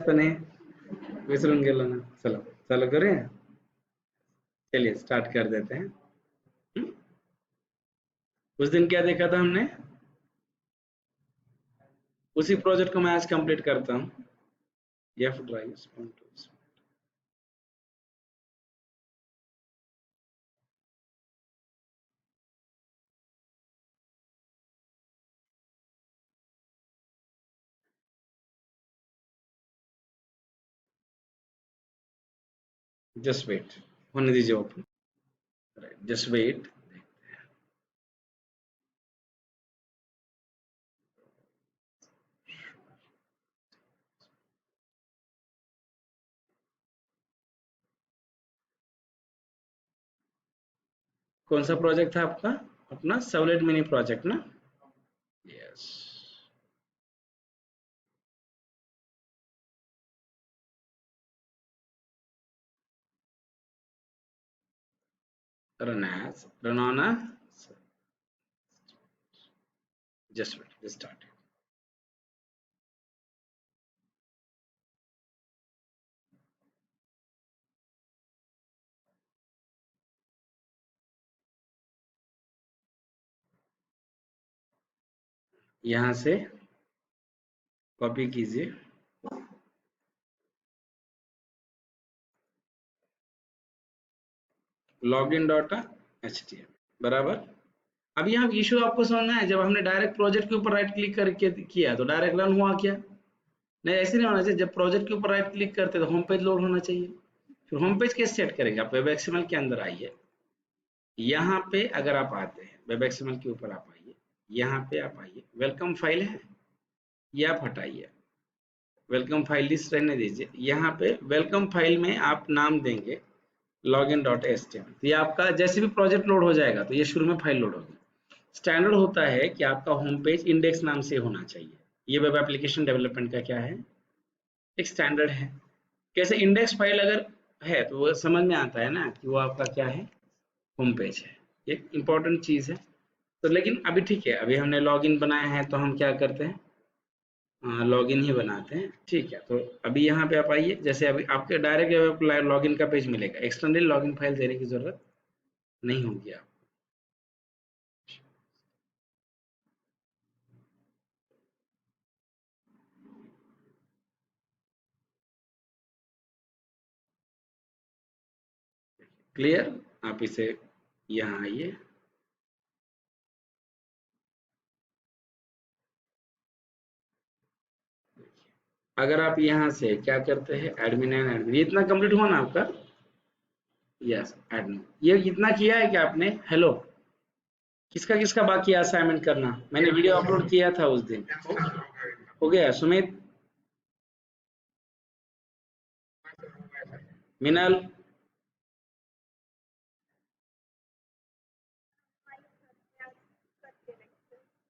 पण आहे, विसरून गेलो ना. चलो चालू करूया. चलिए स्टार्ट कर देते हैं. हम्म? उस दिन क्या देखा था हमने, उसी प्रोजेक्ट को मैं आज कंप्लीट करता हूँ. एफ ड्राइव जस्ट वेट, होने दीजिए ओपन. Just wait. कौन सा प्रोजेक्ट था आपका, अपना सर्वलेट मिनी प्रोजेक्ट ना. Yes. run on a just wait, just start. यहाँ से कॉपी कीजिए. login.html बराबर. अब यहाँ इशू आपको समझना है, जब हमने डायरेक्ट प्रोजेक्ट के ऊपर राइट क्लिक करके किया तो डायरेक्ट रन हुआ क्या. नहीं, ऐसे नहीं होना चाहिए. जब प्रोजेक्ट के ऊपर राइट क्लिक करते तो होम पेज लोड होना चाहिए. फिर होम पेज कैसे सेट करेंगे, आप वेब एक्सएमएल के अंदर आइए. यहाँ पे अगर आप आते हैं वेब एक्सएमएल के ऊपर आप आइए, यहाँ पे आप आइए, वेलकम फाइल है ये आप हटाइए, वेलकम फाइल लिस्ट रहने दीजिए. यहाँ पे वेलकम फाइल में आप नाम देंगे login.html. तो ये आपका जैसे भी प्रोजेक्ट लोड हो जाएगा तो ये शुरू में फाइल लोड होगी. स्टैंडर्ड होता है कि आपका होम पेज इंडेक्स नाम से होना चाहिए. ये वेब एप्लीकेशन डेवलपमेंट का क्या है, एक स्टैंडर्ड है. कैसे इंडेक्स फाइल अगर है तो वो समझ में आता है ना कि वो आपका क्या है, होम पेज है. एक इम्पॉर्टेंट चीज है. तो लेकिन अभी ठीक है, अभी हमने लॉगिन बनाया है तो हम क्या करते हैं, लॉगिन ही बनाते हैं. ठीक है, तो अभी यहाँ पे आप आइए. जैसे अभी आपके डायरेक्ट लॉगिन का पेज मिलेगा, एक्सटर्नल लॉगिन फाइल देने की जरूरत नहीं होगी आप. क्लियर. आप इसे यहाँ आइए. अगर आप यहाँ से क्या करते हैं, एडमिन एंड एडमिन, ये इतना कंप्लीट हुआ ना आपका. यस एडमिन, ये इतना किया है कि आपने हेलो, किसका किसका बाकी है असाइनमेंट करना. मैंने वीडियो अपलोड किया था उस दिन. हो गया सुमित, मिनल,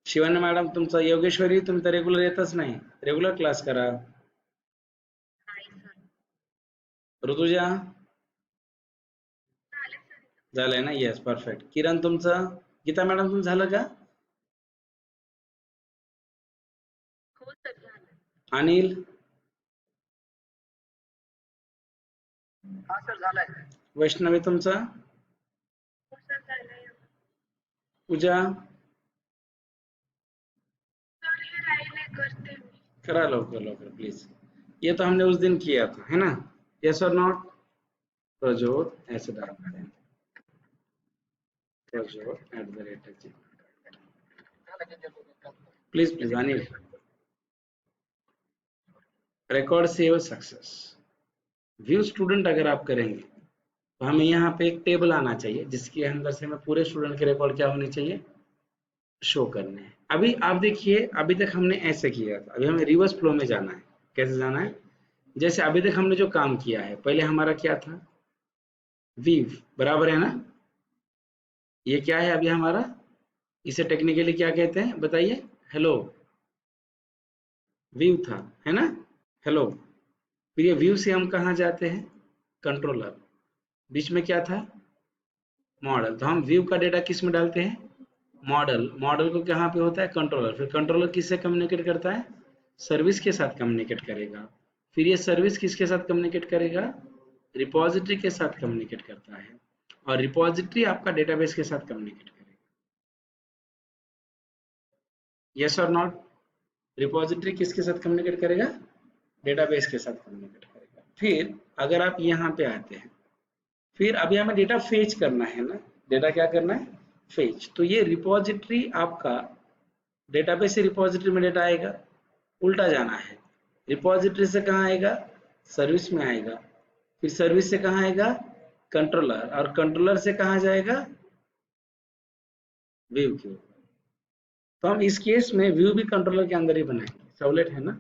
शिवानी मॅडम तुमचा, योगेश्वरी तुम्ही तर रेग्युलर येतच नाही, रेग्युलर क्लास करा. ऋतुजा झालंय ना. Yes perfect. किरण तुमचं, गीता मॅडम तुमचं झालं का. अनिल, वैष्णवी तुमचं, पूजा करा लवकर लवकर प्लीज. ये तो हमने उस दिन किया था है ना. यस और नॉट. प्रजोत ऐसे डालना है, प्रजोत@gmail. Please please Anil. Record save success. View student अगर आप करेंगे तो हमें यहाँ पे एक टेबल आना चाहिए जिसके अंदर से हमें पूरे स्टूडेंट के रिकॉर्ड क्या होने चाहिए, शो करने हैं. अभी आप देखिए, अभी तक हमने ऐसे किया था, अभी हमें रिवर्स फ्लो में जाना है. कैसे जाना है, जैसे अभी तक हमने जो काम किया है, पहले हमारा क्या था, वीव बराबर है ना. ये क्या है अभी हमारा, इसे टेक्निकली क्या कहते हैं बताइए, हेलो व्यू था है ना, हेलो. फिर ये व्यू से हम कहाँ जाते हैं, कंट्रोलर. बीच में क्या था, मॉडल. तो हम व्यू का डेटा किस में डालते हैं, मॉडल. मॉडल को कहाँ पे होता है, कंट्रोलर. फिर कंट्रोलर किससे कम्युनिकेट करता है, सर्विस के साथ कम्युनिकेट करेगा. फिर ये सर्विस किसके साथ कम्युनिकेट करेगा, रिपोजिटरी के साथ कम्युनिकेट करता है, और रिपोजिटरी आपका डेटाबेस के साथ कम्युनिकेट करेगा। यस और नॉट, रिपोजिटरी किसके साथ कम्युनिकेट करेगा, डेटाबेस के साथ कम्युनिकेट करेगा। फिर अगर आप यहाँ पे आते हैं, फिर अभी हमें डेटा फेच करना है ना, डेटा क्या करना है, फेच। तो ये रिपोजिटरी आपका डेटाबेस से रिपोजिटरी में डेटा आएगा, उल्टा जाना है, रिपोजिटरी से कहाँ आएगा, सर्विस में आएगा, फिर सर्विस से कहाँ आएगा, कंट्रोलर, और कंट्रोलर से कहाँ जाएगा, व्यू के ऊपर। तो हम इस केस में व्यू भी कंट्रोलर के अंदर ही बनाएंगे, सर्वलेट है ना,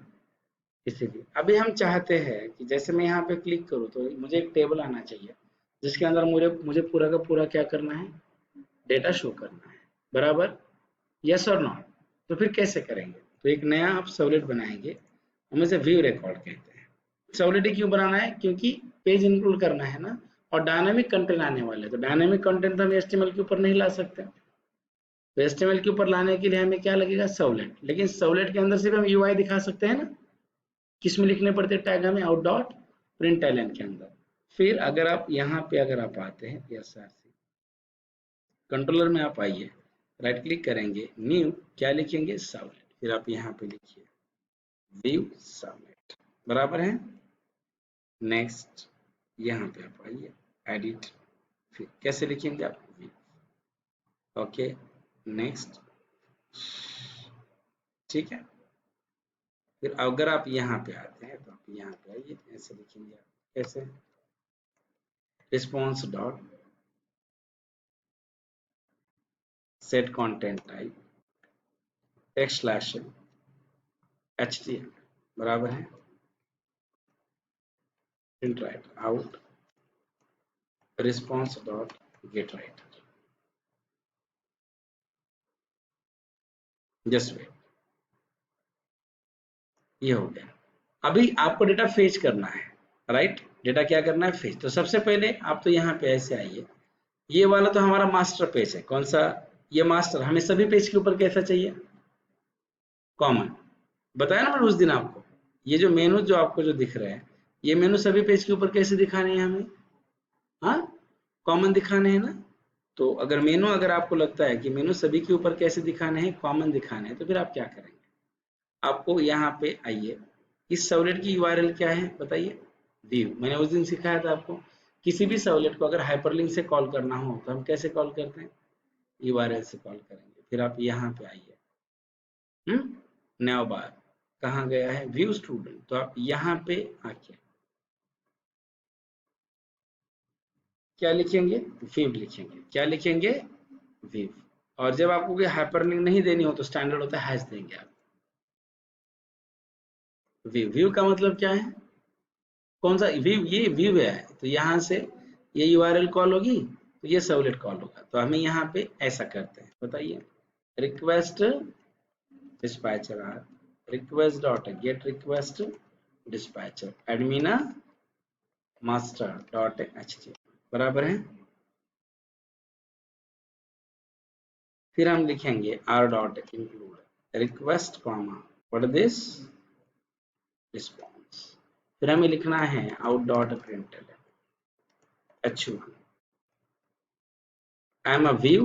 इसीलिए। अभी हम चाहते हैं कि जैसे मैं यहाँ पे क्लिक करूँ तो मुझे एक टेबल आना चाहिए जिसके अंदर मुझे मुझे पूरा का पूरा क्या करना है, डेटा शो करना है, बराबर, यस और नॉट। तो फिर कैसे करेंगे, तो एक नया आप सर्वलेट बनाएंगे, हम इसे व्यू रिकॉर्ड कहते हैं। सर्वलेट ही क्यों बनाना है, क्योंकि पेज इंक्लूड करना है ना, और डायनामिक कंटेंट आने वाले, तो डायनामिक कंटेंट तो हम एचटीएमएल के ऊपर नहीं ला सकते, तो एचटीएमएल के ऊपर लाने के लिए हमें क्या लगेगा, सर्वलेट। लेकिन सर्वलेट के अंदर सिर्फ हम यूआई दिखा सकते हैं ना, किस में लिखने पड़ते हैं, टैग हमें आउट डॉट प्रिंटलन के अंदर। फिर अगर आप यहाँ पे अगर आप आते हैं एसआरसी कंट्रोलर में, आप आइए, राइट क्लिक करेंगे, न्यू, क्या लिखेंगे, सर्वलेट, फिर आप यहाँ पे लिखिए व्यू सर्वलेट, बराबर है। नेक्स्ट, यहाँ पे आप आइए, एडिट, फिर कैसे लिखेंगे आप, व्यू, ओके, नेक्स्ट, ठीक है। फिर अगर आप यहाँ पे आते हैं तो आप यहाँ पे आइए, ऐसे लिखेंगे आप, कैसे, response dot set content type text slash HTML, बराबर है, print writer out response dot get writer, just wait, ये हो गया। अभी आपको डेटा फेच करना है, राइट, डेटा क्या करना है, फेच। तो सबसे पहले आप तो यहाँ पे ऐसे आइए, ये वाला तो हमारा मास्टर पेज है, कौन सा, ये मास्टर। हमें सभी पेज के ऊपर कैसा चाहिए, कॉमन, बताया ना मैंने उस दिन आपको, ये जो मेनू जो आपको जो दिख रहा है, ये मेनू सभी पेज के ऊपर कैसे दिखाने हैं हमें, हाँ, कॉमन दिखाने हैं ना। तो अगर मेनू, अगर आपको लगता है कि मेनू सभी के ऊपर कैसे दिखाने हैं, कॉमन दिखाने हैं, तो फिर आप क्या करेंगे, आपको यहाँ पे आइए, इस सर्वलेट की यूआरएल क्या है बताइए, व्यू। मैंने उस दिन सिखाया था आपको, किसी भी सर्वलेट को अगर हाइपरलिंक से कॉल करना हो तो हम कैसे कॉल करते हैं, यूआरएल से कॉल करेंगे। फिर आप यहाँ पे आइए, नया बार कहाँ गया है, व्यू स्टूडेंट, तो आप यहाँ पे आके क्या लिखेंगे, व्यू लिखेंगे, क्या लिखेंगे, व्यू। और जब आपको कोई हाइपरलिंक नहीं देनी हो तो स्टैंडर्ड होता है हैश देंगे आप, व्यू। व्यू का मतलब क्या है, कौन सा व्यू, ये व्यू है, तो यहाँ से ये यूआरएल कॉल होगी तो ये सर्वलेट कॉल होगा। तो हमें यहाँ पे ऐसा करते हैं, बताइए, request dispatcher R request dot get request dispatcher admin master dot HTML, बराबर है। फिर हम लिखेंगे R dot include request comma what is this response, फिर हमें लिखना है out dot println h1 I am a view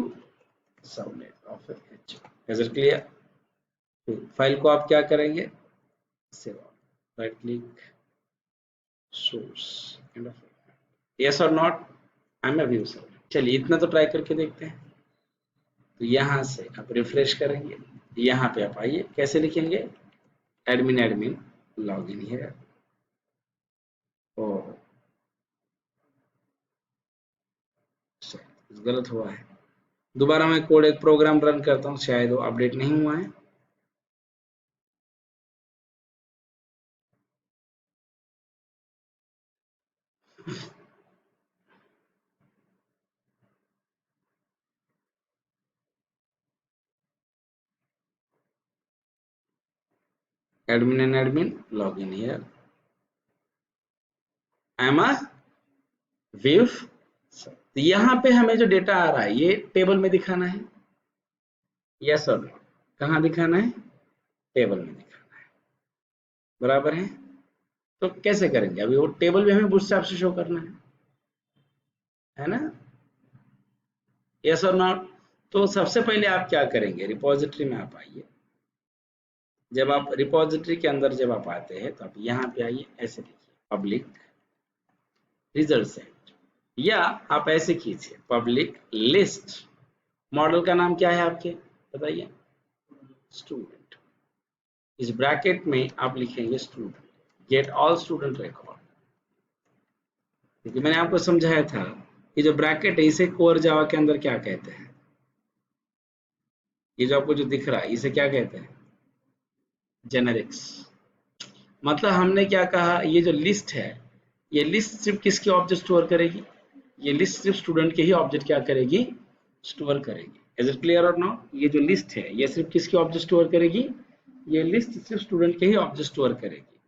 servlet of h1, is it clear. File को आप क्या करेंगे, save, right click, source, yes और not, I am a view servlet. चलिए इतना तो ट्राई करके देखते हैं। तो यहाँ से आप रिफ्रेश करेंगे, यहाँ पे आप आइए, कैसे लिखेंगे, एडमिन एडमिन लॉग इन है, और गलत हुआ है, दोबारा मैं कोड एक प्रोग्राम रन करता हूँ, शायद वो अपडेट नहीं हुआ है। Admin and admin log in here, I am a view. तो यहाँ पे हमें जो डेटा आ रहा है ये टेबल में दिखाना है, यस और नो, कहाँ दिखाना है, टेबल में दिखाना है, बराबर है। तो कैसे करेंगे? अभी वो टेबल भी हमें बूटस्ट्रैप से शो करना है ना? यस और नॉट? तो सबसे पहले आप क्या करेंगे, रिपोजिटरी में आप आइए। जब आप रिपोजिटरी के अंदर जब आप आते हैं तो आप यहाँ पे आइए, ऐसे लिखिए पब्लिक रिजल्ट सेट, या आप ऐसे कीजिए पब्लिक लिस्ट। मॉडल का नाम क्या है आपके, बताइए? स्टूडेंट। इस ब्रैकेट में आप लिखेंगे student, gate all student record. क्योंकि मैंने आपको समझाया था कि जो ब्रैकेट है इसे कोर जावा के अंदर क्या कहते हैं, ये जो आपको जो दिख रहा है इसे क्या कहते हैं, जेनेरिक्स। मतलब हमने क्या कहा, ये जो लिस्ट है, ये लिस्ट सिर्फ किसके ऑब्जेक्ट स्टोर करेगी, ये लिस्ट सिर्फ स्टूडेंट के ही ऑब्जेक्ट क्या करेगी, स्टोर करेगी। इज इट क्लियर और नॉट? ये जो लिस्ट है ये सिर्फ किसके ऑब्जेक्ट स्टोर करेगी, ये लिस्ट सिर्फ स्टूडेंट के ही ऑब्जेक्ट स्टोर करेगी,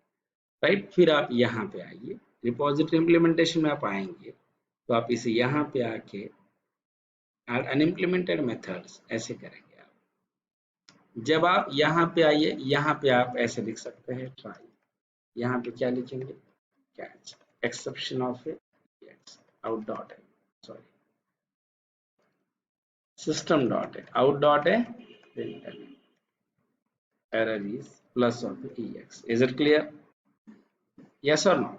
राइट? फिर आप यहाँ पे आइए, रिपोजिटरी इम्प्लीमेंटेशन में आप आएंगे तो आप इसे यहाँ पे आके एड अनइम्प्लीमेंटेड मेथड्स ऐसे करेंगे आप। जब आप यहाँ पे आइए, यहाँ पे आप ऐसे लिख सकते हैं ट्राई, यहाँ पे क्या लिखेंगे, catch exception of A out dot है, sorry system dot out dot a error is plus of ex. Is it clear? Yes or no?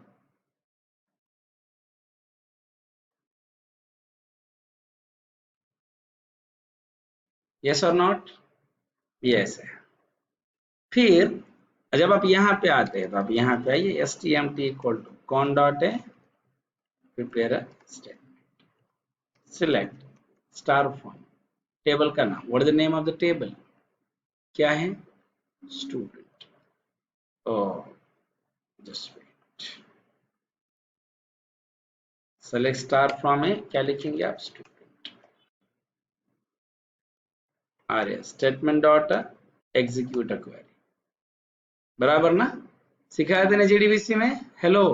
Yes or not? Yes. फिर जब आप यहाँ पे आते हैं तो आप यहाँ पे आइए, stmt equal to con dot है prepare statement, select star form, table का नाम, what is the name of the table, क्या है, student. Oh just wait, select star from है, क्या लिखेंगे आप, student, R statement dot execute a query. बराबर ना? सिखाया था ना जेडीबीसी में? हेलो,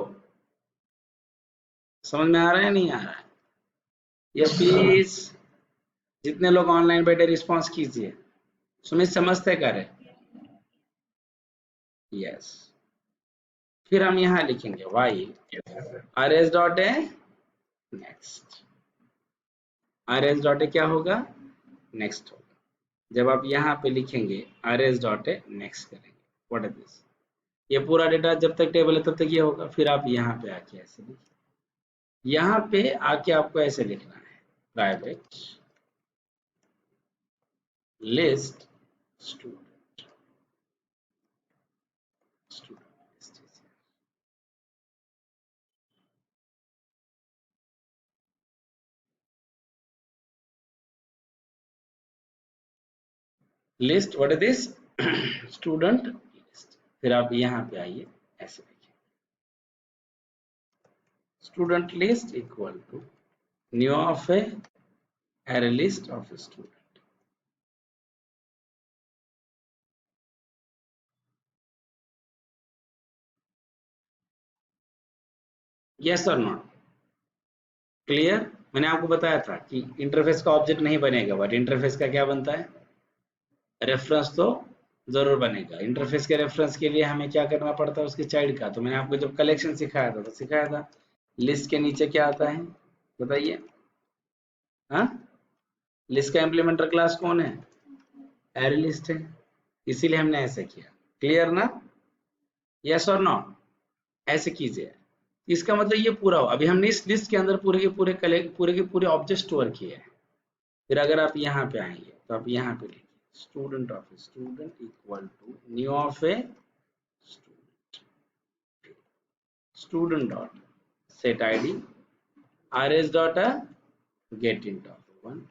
समझ में आ रहा है नहीं आ रहा है? यस प्लीज, जितने लोग ऑनलाइन बैठे रिस्पांस कीजिए। सुमित समझते कर रहे? यस। फिर हम यहाँ लिखेंगे while R S dot a next, R S dot a क्या होगा, नेक्स्ट होगा। जब आप यहाँ पे लिखेंगे R S dot a next करेंगे, व्हाट इज दिस, ये पूरा डेटा जब तक टेबल है तब तक ये होगा। फिर आप यहाँ पे आके ऐसे लिखिए, यहाँ पे आके आपको ऐसे लिखना है private list student, list, what is this, student list. फिर आप यहाँ पे आइए, ऐसे लिखिए student list equal to new of a array list of a student। Yes और नॉट? क्लियर? मैंने आपको बताया था कि इंटरफेस का ऑब्जेक्ट नहीं बनेगा, बट इंटरफेस का क्या बनता है, रेफरेंस तो जरूर बनेगा। इंटरफेस के रेफरेंस के लिए हमें क्या करना पड़ता है, उसके चाइल्ड का। तो मैंने आपको जब कलेक्शन सिखाया था तो सिखाया था लिस्ट के नीचे क्या आता है, बताइए? हाँ, लिस्ट का इम्प्लीमेंटर क्लास कौन है, एरे लिस्ट है, इसीलिए हमने ऐसे किया। क्लियर ना? यस और नॉट? ऐसे कीजिए, इसका मतलब ये पूरा हो। अभी हमने इस लिस्ट के अंदर पूरे के पूरे ऑब्जेक्ट स्टोर किए हैं। फिर अगर आप यहाँ पे आएंगे तो आप यहाँ पे लिखिए student of a student equal to new of a student, student dot set ID R S dot get int of one,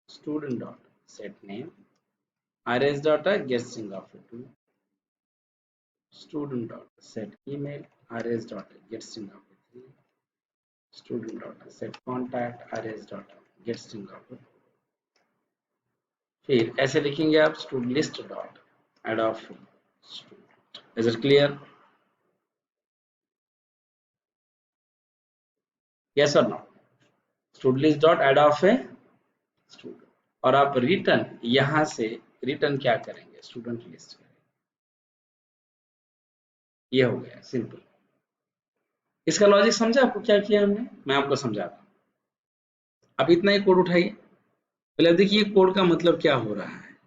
student dot set name R S dot get string of 2, student dot set email rs dot get string of 3, student dot set contact rs dot get string of। फिर ऐसे लिखेंगे आप student list dot add of student. Is it clear? Yes और no? Student list dot add of a student, और आप return यहां से return क्या करेंगे, स्टूडेंट लिस्ट करेंगे। ये हो गया सिंपल। इसका लॉजिक समझा आपको क्या किया हमने? मैं आपको समझाता हूँ। अब इतना ही कोड उठाइए, पहले देखिए कोड का मतलब क्या हो रहा है,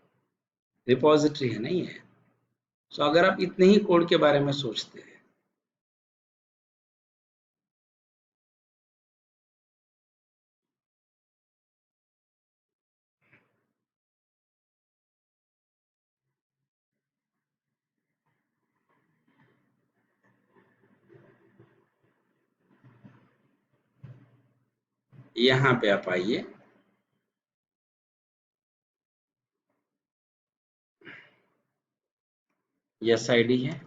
रिपॉजिटरी है नहीं है। तो अगर आप इतने ही कोड के बारे में सोचते हैं, यहाँ पे आप आइए, यस आईडी है,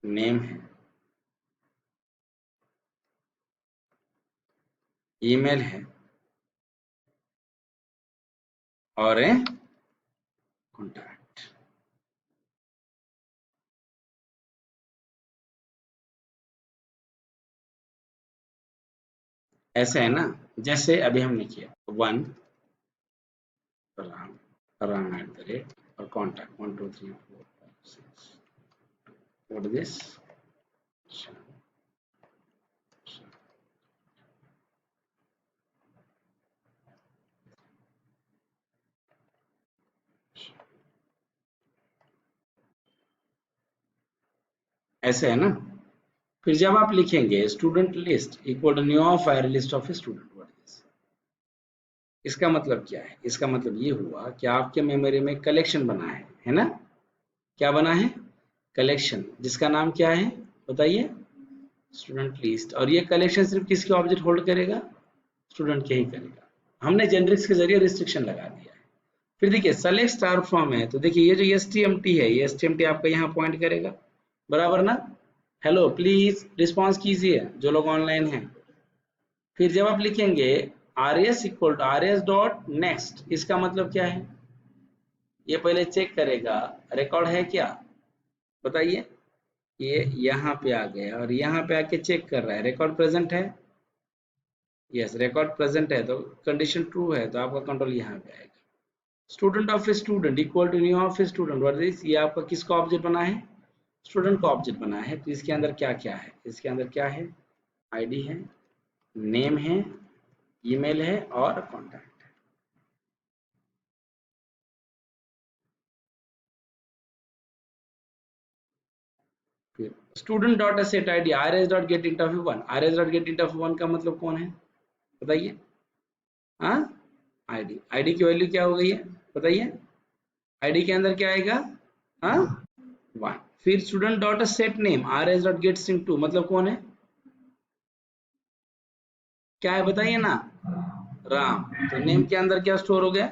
नेम है, ईमेल है और है कॉन्टैक्ट। ऐसे है ना, जैसे अभी हमने किया 1 Ram, Ram at the rate और कॉन्टैक्ट 1 2 3 4 5 6, व्हाट इज दिस, ऐसे है ना। फिर जब आप लिखेंगे student list equal to new of fire list of student, what is this, इसका मतलब क्या है? इसका मतलब ये हुआ कि आपके मेमोरी में कलेक्शन बना है ना? क्या बना है? कलेक्शन, जिसका नाम क्या है बताइए? Student list. और ये कलेक्शन सिर्फ किसके ऑब्जेक्ट होल्ड करेगा? स्टूडेंट के ही करेगा। हमने जेनरिक्स के जरिए रिस्ट्रिक्शन लगा दिया है। फिर देखिए सेलेक्ट स्टार फ्रॉम है, तो देखिए ये जो एसटीएमटी है, ये एसटीएमटी आपका यहाँ पॉइंट करेगा, बराबर ना? हेलो प्लीज रिस्पॉन्स कीजिए जो लोग ऑनलाइन हैं। फिर जब आप लिखेंगे R S equal to R S dot next, इसका मतलब क्या है? ये पहले चेक करेगा रिकॉर्ड है क्या, बताइए। ये यहाँ पे आ गया और यहाँ पे आके चेक कर रहा है रिकॉर्ड प्रेजेंट है। यस, रिकॉर्ड प्रेजेंट है तो कंडीशन ट्रू है, तो आपका कंट्रोल यहाँ पे आएगा। Student of student equal to new of student, what is, ये आपका किसका ऑब्जेक्ट बना है? स्टूडेंट का ऑब्जेक्ट बना है। तो इसके अंदर क्या क्या है? इसके अंदर क्या है? आईडी है, नेम है, ईमेल है और कॉन्टैक्ट है। फिर student dot set ID R S dot get int of one, are S dot get int of one का मतलब कौन है बताइए? हाँ, आईडी, आईडी की वैल्यू क्या हो गई है बताइए? आईडी के अंदर क्या आएगा? हाँ, 1। फिर student dot set name R S dot get string two, मतलब कौन है? क्या है बताइए ना? राम। तो नेम के अंदर क्या स्टोर हो गया?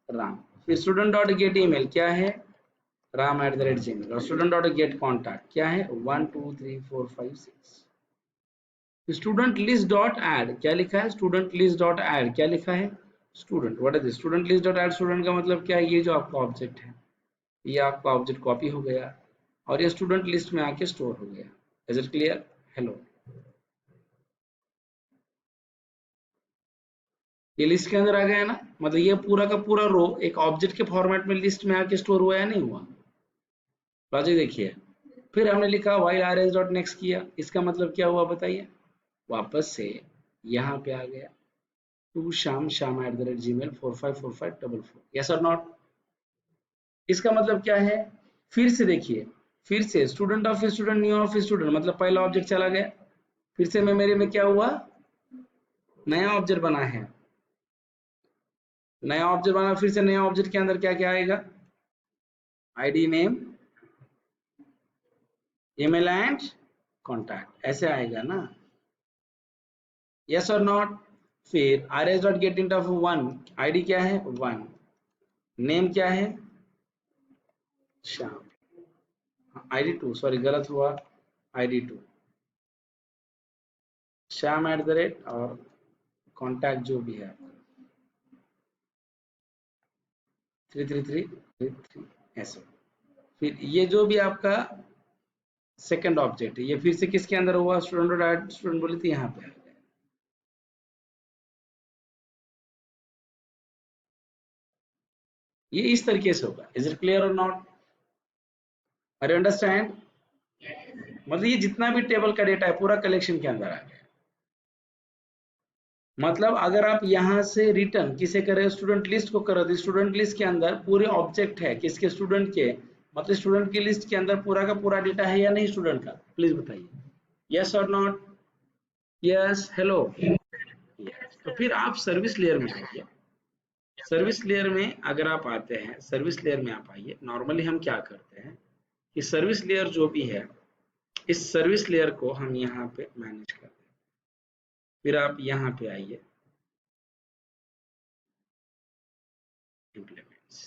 राम। फिर स्टूडेंट डॉट गेट ईमेल क्या है? Ram at the rate Gmail. और स्टूडेंट डॉट गेट कॉन्टैक्ट क्या है? 1 2 3 4 5 6। स्टूडेंट लिस्ट डॉट ऐड क्या लिखा है? स्टूडेंट लिस्ट डॉट ऐड क्या लिखा है? Student, what is this? Student list dot add student का मतलब क्या है? ये जो आपका ऑब्जेक्ट है, ये आपका ऑब्जेक्ट कॉपी हो गया और ये स्टूडेंट लिस्ट में आके स्टोर हो गया। Is it clear? हेलो, ये लिस्ट के अंदर आ गया है ना? मतलब ये पूरा का पूरा रो एक ऑब्जेक्ट के फॉर्मेट में लिस्ट में आके स्टोर हुआ या नहीं हुआ? लॉजिक देखिए। फिर हमने लिखा while are S dot next किया, इसका मतलब क्या हुआ बताइए? वापस से यहाँ पे आ गया, two Shyam Shyam at the rate Gmail 454544, yes और नॉट? इसका मतलब क्या है? फिर से देखिए, फिर से student of student new of student, मतलब पहला ऑब्जेक्ट चला गया। फिर से मैं मेरे में क्या हुआ? नया ऑब्जेक्ट बना है, नया ऑब्जेक्ट बना। फिर से नया ऑब्जेक्ट के अंदर क्या क्या आएगा? ID, name, email and contact, ऐसे आएगा ना? यस और नॉट? फिर are S dot get int of one, ID क्या है? 1, नेम क्या है? श्याम। आईडी 2, सॉरी गलत हुआ, ID 2 Shyam at the rate और कॉन्टैक्ट जो भी है 333 ऐसे। फिर ये जो भी आपका सेकंड ऑब्जेक्ट है, ये फिर से किसके अंदर हुआ? स्टूडेंट डॉट ऐड स्टूडेंट बोली थी, यहाँ पे आ गया। ये इस तरीके से होगा। इज इट क्लियर और नॉट? Are you understand? मतलब ये जितना भी टेबल का डेटा है पूरा कलेक्शन के अंदर आ गया। मतलब अगर आप यहाँ से रिटर्न किसे करें, स्टूडेंट लिस्ट को करो, तो स्टूडेंट लिस्ट के अंदर पूरे ऑब्जेक्ट है किसके, स्टूडेंट के, मतलब स्टूडेंट की लिस्ट के अंदर पूरा का पूरा डेटा है या नहीं स्टूडेंट का, प्लीज बताइए, यस और नॉट, यस, हेलो, yes. तो फिर आप सर्विस लेयर में आइए। सर्विस लेयर में अगर आप आते हैं, सर्विस लेयर में आप आइए, नॉर्मली हम क्या करते हैं कि सर्विस लेयर जो भी है, इस सर्विस लेयर को हम यहाँ पे मैनेज करते हैं। फिर आप यहाँ पे आइए, इम्प्लीमेंट्स,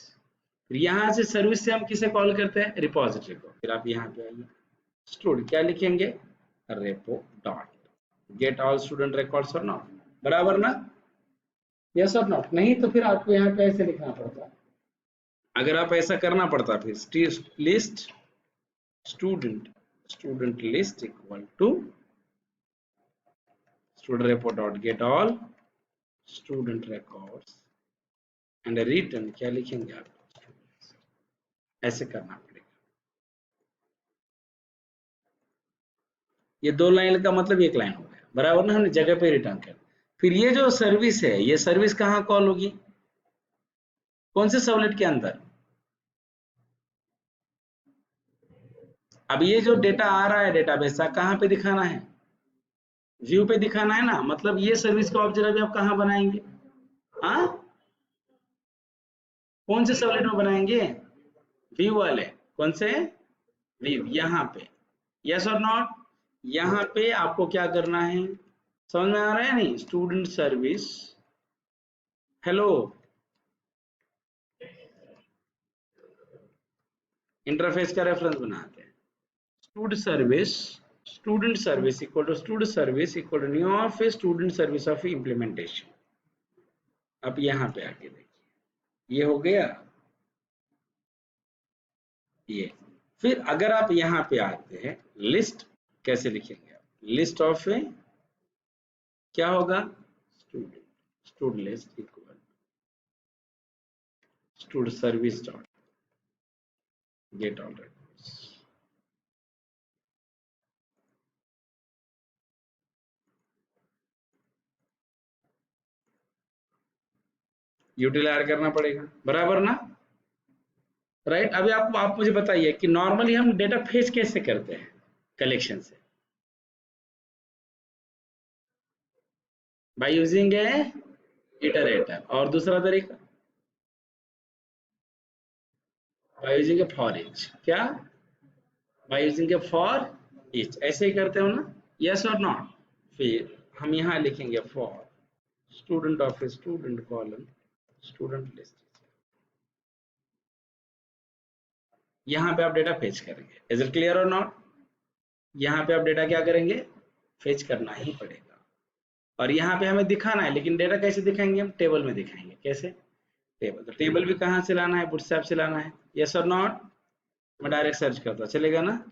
फिर यहाँ से सर्विस से हम किसे कॉल करते हैं, रिपोजिटरी को। फिर आप यहाँ पे आइए, स्टूडेंट क्या लिखेंगे, repo dot get all student records और नॉट, बराबर ना, यस और नॉट, नहीं तो फिर आपको यहाँ पे ऐसे लिखना पड़ता, अगर आप ऐसा करना पड़ता फिर list student, student list equal to student repo dot get all student records and return क्या लिखेंगे आप, ऐसे करना पड़ेगा। ये 2 लाइन का मतलब 1 लाइन हो गया, बराबर ना, हमने जगह पे रिटर्न कर। फिर ये जो सर्विस है, ये सर्विस कहाँ कॉल होगी, कौन से सर्वलेट के अंदर, अब ये जो डेटा आ रहा है डेटाबेस का, कहाँ पे दिखाना है, व्यू पे दिखाना है ना, मतलब ये सर्विस का ऑब्जेक्ट अभी आप कहाँ बनाएंगे, हाँ, कौन से सर्वलेट में बनाएंगे, व्यू वाले, कौन से, व्यू, यहाँ पे, यस और नॉट, यहाँ पे आपको क्या करना है, समझ में आ रहा है नहीं, स्टूडेंट सर्विस, हेलो, इंटरफेस का रेफरेंस बनाते हैं, student service equal to new of a student service of implementation. अब यहाँ पे आके देखिए, ये हो गया ये। फिर अगर आप यहाँ पे आते हैं, लिस्ट कैसे लिखेंगे आप, लिस्ट ऑफ ए क्या होगा, student, student list equal student service dot get all records, utilize करना पड़ेगा, बराबर ना, राइट। अभी आप मुझे बताइए कि नॉर्मली हम डेटा फेच कैसे करते हैं कलेक्शन से, बाय यूजिंग ए इटरेटर, और दूसरा तरीका by using a for each, क्या, by using a for each, ऐसे ही करते हो ना, यस और नॉट। फिर हम यहाँ लिखेंगे for student of a student colon student list, यहाँ पे आप डेटा फेच करेंगे, इज इट क्लियर और नॉट, यहाँ पे आप डेटा क्या करेंगे, फेच करना ही पड़ेगा, और यहाँ पे हमें दिखाना है, लेकिन डेटा कैसे दिखाएंगे, हम टेबल में दिखाएंगे, कैसे, टेबल, तो टेबल भी कहाँ से लाना है, बूटस्ट्रैप से लाना है, यस और नॉट, मैं डायरेक्ट सर्च करता, चलेगा ना,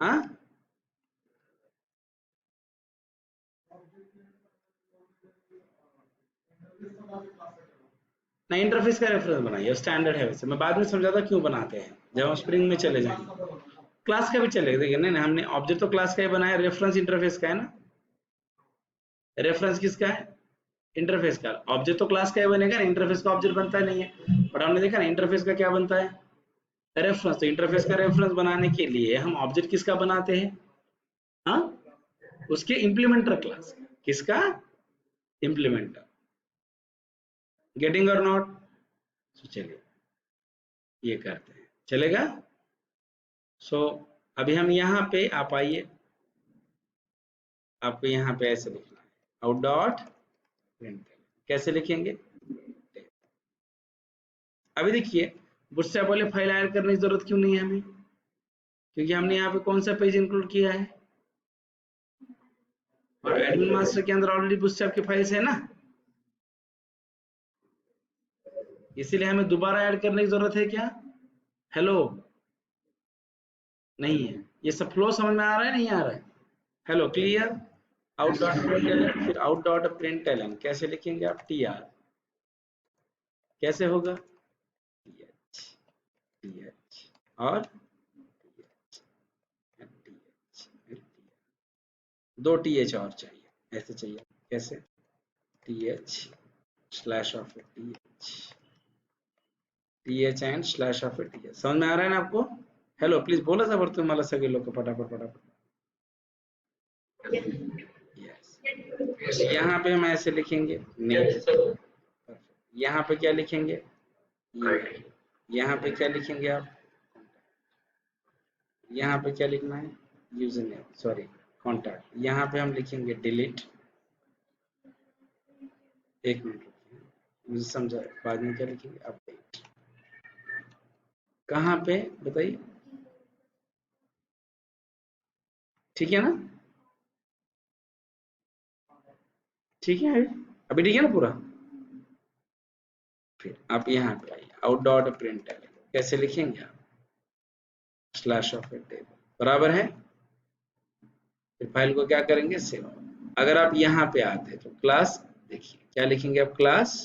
हाँ, ना, इंटरफेस का रेफरेंस बनाइए, स्टैंडर्ड है वैसे, मैं बाद में समझाता क्यों बनाते हैं जब हम स्प्रिंग में चले जाएंगे, क्लास का भी चलेगा, देखिए नहीं, हमने ऑब्जेक्ट तो क्लास का ही बनाया, रेफरेंस इंटरफेस का है ना, रेफरेंस किसका है, इंटरफेस का, ऑब्जेक्ट तो क्लास का ही बनेगा ना, इंटरफेस का ऑब्जेक्ट बनता नहीं है, बट हमने देखा ना इंटरफेस का क्या बनता है, रेफरेंस, तो इंटरफेस का रेफरेंस बनाने के लिए हम ऑब्जेक्ट किसका बनाते हैं, हाँ, उसके इम्प्लीमेंटर क्लास, किसका, इम्प्लीमेंटर, गेटिंग और नॉट, चलिए ये करते हैं, चलेगा। सो अभी हम यहाँ पे आप आइए, आपको यहाँ पे ऐसे लिखना है, आउट डॉट प्रिंट, कैसे लिखेंगे, अभी देखिए बूटस्ट्रैप वाले फाइल ऐड करने की जरूरत क्यों नहीं है हमें, क्योंकि हमने यहाँ पे कौन सा पेज इंक्लूड किया है, और एडमिन मास्टर के अंदर ऑलरेडी बूटस्ट्रैप की फाइल्स है ना, इसीलिए हमें दोबारा ऐड करने की जरूरत है क्या, हेलो, नहीं है, ये सब फ्लो समझ में आ रहा है, नहीं आ रहा है, hello clear, out dot print, फिर आउट डॉट प्रिंट कैसे लिखेंगे आप, टी आर, कैसे होगा, टी एच और टी एच, 2 TH और चाहिए, ऐसे चाहिए। कैसे? TH slash of TH and slash of TH। समझ में आ रहा है ना आपको? हेलो प्लीज बोला जबर तुम्हाला सगळे लोक फटाफट फटाफट। यस, यहाँ पे हम ऐसे लिखेंगे नेम, यहाँ पे क्या लिखेंगे? यहाँ पे क्या लिखेंगे आप? यहाँ पे क्या लिखना है? User name, sorry contact. यहाँ पे हम लिखेंगे डिलीट। एक मिनट रुकिए, मुझे समझा, बाद में क्या लिखेंगे अपडेट। कहाँ पे बताइए? ठीक है ना? ठीक है अभी ठीक है ना पूरा? फिर आप यहाँ पे आइए, आउट डॉट प्रिंट कैसे लिखेंगे आप? स्लैश ऑफ टेबल, बराबर है। फिर फाइल को क्या करेंगे? सेव। अगर आप यहाँ पे आते तो क्लास, देखिए क्या लिखेंगे आप? क्लास।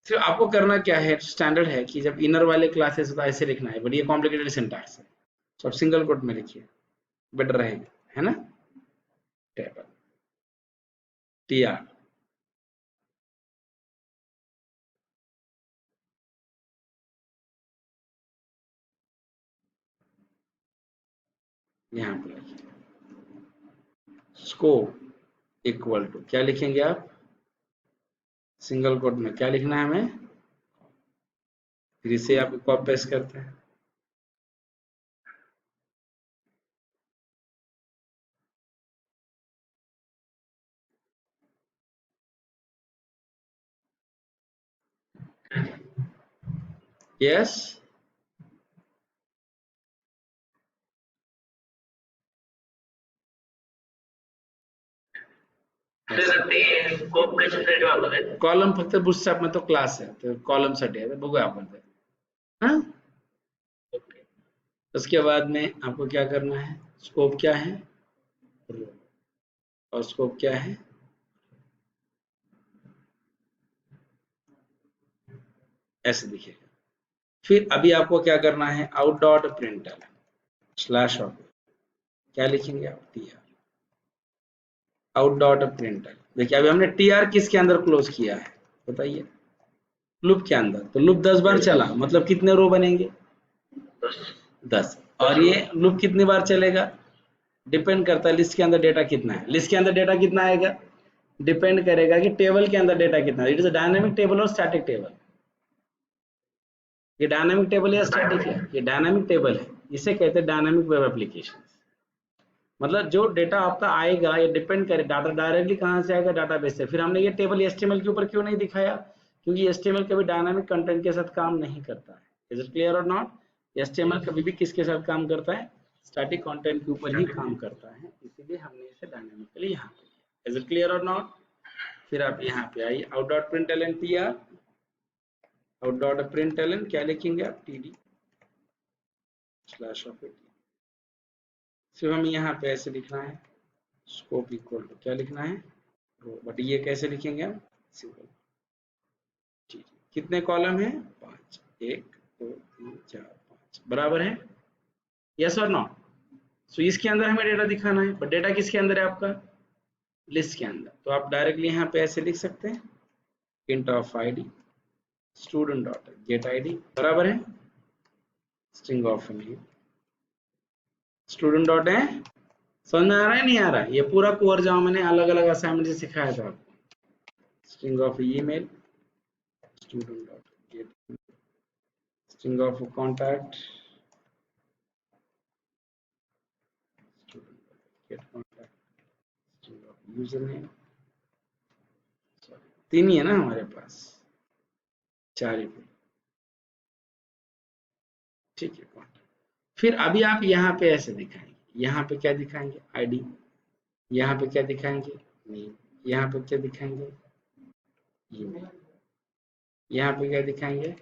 सिर्फ आपको करना क्या है, स्टैंडर्ड है कि जब इनर वाले क्लासेस होता है ऐसे लिखना है, बट ये कॉम्प्लिकेटेड सिंटैक्स है, तो आप सिंगल कोट में लिखिए, बेटर रहेगा, है ना? टेबल tr, यहाँ पे लिखिए स्कोप इक्वल टू, क्या लिखेंगे आप? सिंगल कोट में क्या लिखना है हमें? फिर इसे आप कॉपी पेस्ट करते हैं। यस, कॉलम फक्त बुटस्ट्रॅप में तो क्लास है, तो कॉलम साठी आहे, बघूया आपण ते। हाँ, उसके बाद में आपको क्या करना है? स्कोप क्या है? रो। और स्कोप क्या है? ऐसे दिखेगा। फिर अभी आपको क्या करना है? Out dot printer slash of, क्या लिखेंगे आप? टीआर। आउट डॉट प्रिंटर, देखिए अभी हमने टीआर किसके अंदर क्लोज किया है बताइए? लूप के अंदर। तो लूप 10 बार चला, मतलब कितने रो बनेंगे? 10। और ये लूप कितनी बार चलेगा? डिपेंड करता है लिस्ट के अंदर डेटा कितना है। लिस्ट के अंदर डेटा कितना आएगा? डिपेंड करेगा कि टेबल के अंदर डेटा कितना है। It is a dynamic table और स्टैटिक टेबल। ये डायनामिक टेबल या स्टैटिक है? ये डायनामिक टेबल है, इसे कहते हैं डायनामिक वेब एप्लीकेशन। मतलब जो डेटा आपका आएगा ये डिपेंड करे, डाटा डायरेक्टली कहाँ से आएगा? डाटाबेस से। फिर हमने ये टेबल एचटीएमएल के ऊपर क्यों नहीं दिखाया? क्योंकि एचटीएमएल कभी डायनामिक कंटेंट के साथ काम नहीं करता है। इज इट क्लियर और नॉट? एचटीएमएल कभी भी किसके साथ काम करता है? स्टैटिक कंटेंट के ऊपर ही काम करता है, इसीलिए हमने इसे डायनामिकली यहाँ पे किया। इज इट क्लियर और नॉट? फिर आप यहाँ पे आइए, out dot println TR, out dot println क्या लिखेंगे आप? TD slash of. सिर्फ हमें यहाँ पे ऐसे लिखना है, स्कोप इक्वल टू क्या लिखना है? रो। बट ये कैसे लिखेंगे हम? सिंपल। ठीक, कितने कॉलम है? 5, 1 2 3 4 5, बराबर है? यस और नो? सो इसके अंदर हमें डेटा दिखाना है, बट डेटा किसके अंदर है आपका? लिस्ट के अंदर। तो आप डायरेक्टली यहाँ पे ऐसे लिख सकते हैं, int of ID student dot get ID, बराबर है? String of name student dot है। समझ में आ रहा है नहीं आ रहा है? ये पूरा कोर जाओ, मैंने अलग अलग असाइनमेंट से सिखाया था आपको। String of email student dot get, string of contact student dot gate contact, string of user name. तीन ही है ना हमारे पास? 4 ही। ठीक है, कॉन्टैक्ट। फिर अभी आप यहाँ पे ऐसे दिखाएंगे, यहाँ पे क्या दिखाएंगे? आईडी। यहाँ पे क्या दिखाएंगे? नेम। यहाँ पे क्या दिखाएंगे? ईमेल। यहाँ पे क्या दिखाएंगे?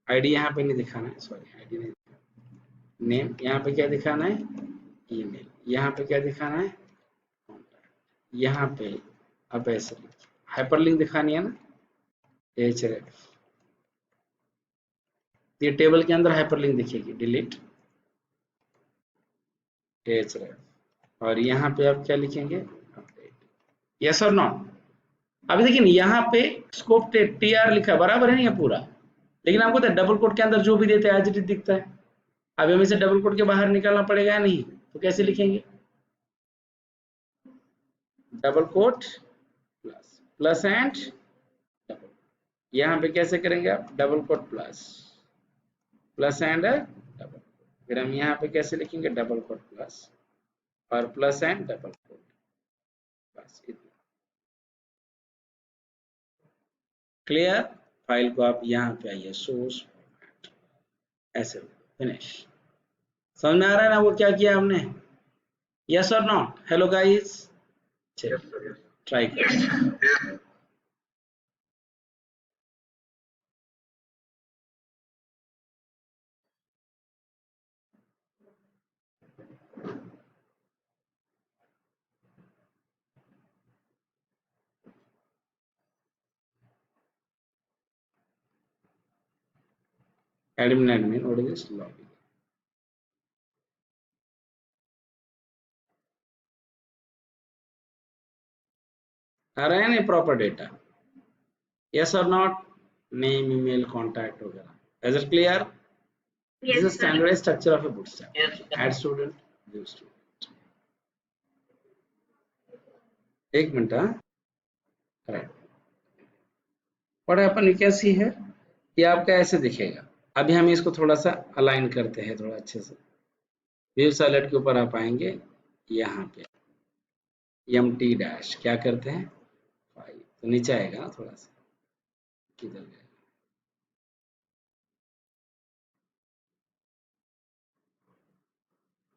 आईडी यहाँ पे नहीं दिखाना है, सॉरी आईडी नहीं दिखाना। नेम यहाँ पे क्या दिखाना है? ईमेल। यहाँ पे क्या दिखाना है? यहाँ पे अब ऐसे हाइपरलिंक दिखानी है ना? एचरेफ ये टेबल के अंदर हाइपरलिंक दिखेगी, डिलीट और यहाँ पे आप क्या लिखेंगे, अपडेट, यस और नो। अभी देखिए यहाँ पे स्कोप टीआर लिखा है, बराबर है ना ये पूरा, लेकिन आपको तो डबल कोट के अंदर जो भी देते हैं एज इट इज दिखता है। अभी हमें इसे डबल कोट के बाहर निकालना पड़ेगा या नहीं, तो कैसे लिखेंगे, double quote plus, plus and double, यहाँ पे कैसे करेंगे आप, double quote plus, plus and double, फिर हम यहाँ पे कैसे लिखेंगे, डबल कोट प्लस और प्लस एंड डबल कोट, बस इतना। क्लियर, फाइल को आप यहाँ पे आइए, सोर्स फॉर्मेट, ऐसे फिनिश। समझ में आ रहा है ना वो क्या किया हमने, यस और नॉट, हेलो गाइस, चलिए ट्राई करें। admin, what is this, login, आ रहा है ना प्रॉपर डेटा, यस और नॉट, नेम, ईमेल, कॉन्टैक्ट वगैरह, is it clear? This is a standardized structure of a bootstrap. Yes. Add student, view student. एक minute, right, what happen, you can see है, ये आपका ऐसे दिखेगा। अभी हम इसको थोड़ा सा अलाइन करते हैं थोड़ा अच्छे से, व्यू सैलेड के ऊपर आप आएंगे, यहाँ पे mt डैश क्या करते हैं 5, तो नीचे आएगा ना थोड़ा सा, किधर गया,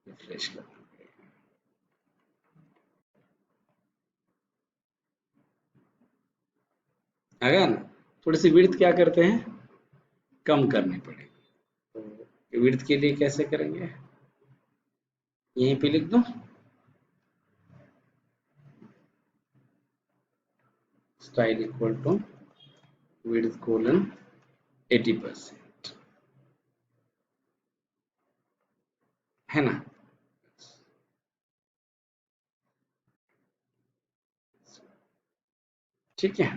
रिफ्रेश करना पड़ेगा, आ गया ना। थोड़ी सी विड्थ क्या करते हैं, कम करनी पड़ेगी, तो विड्थ के लिए कैसे करेंगे, यहीं पे लिख दो, style equal to width colon 80%, है ना। ठीक है,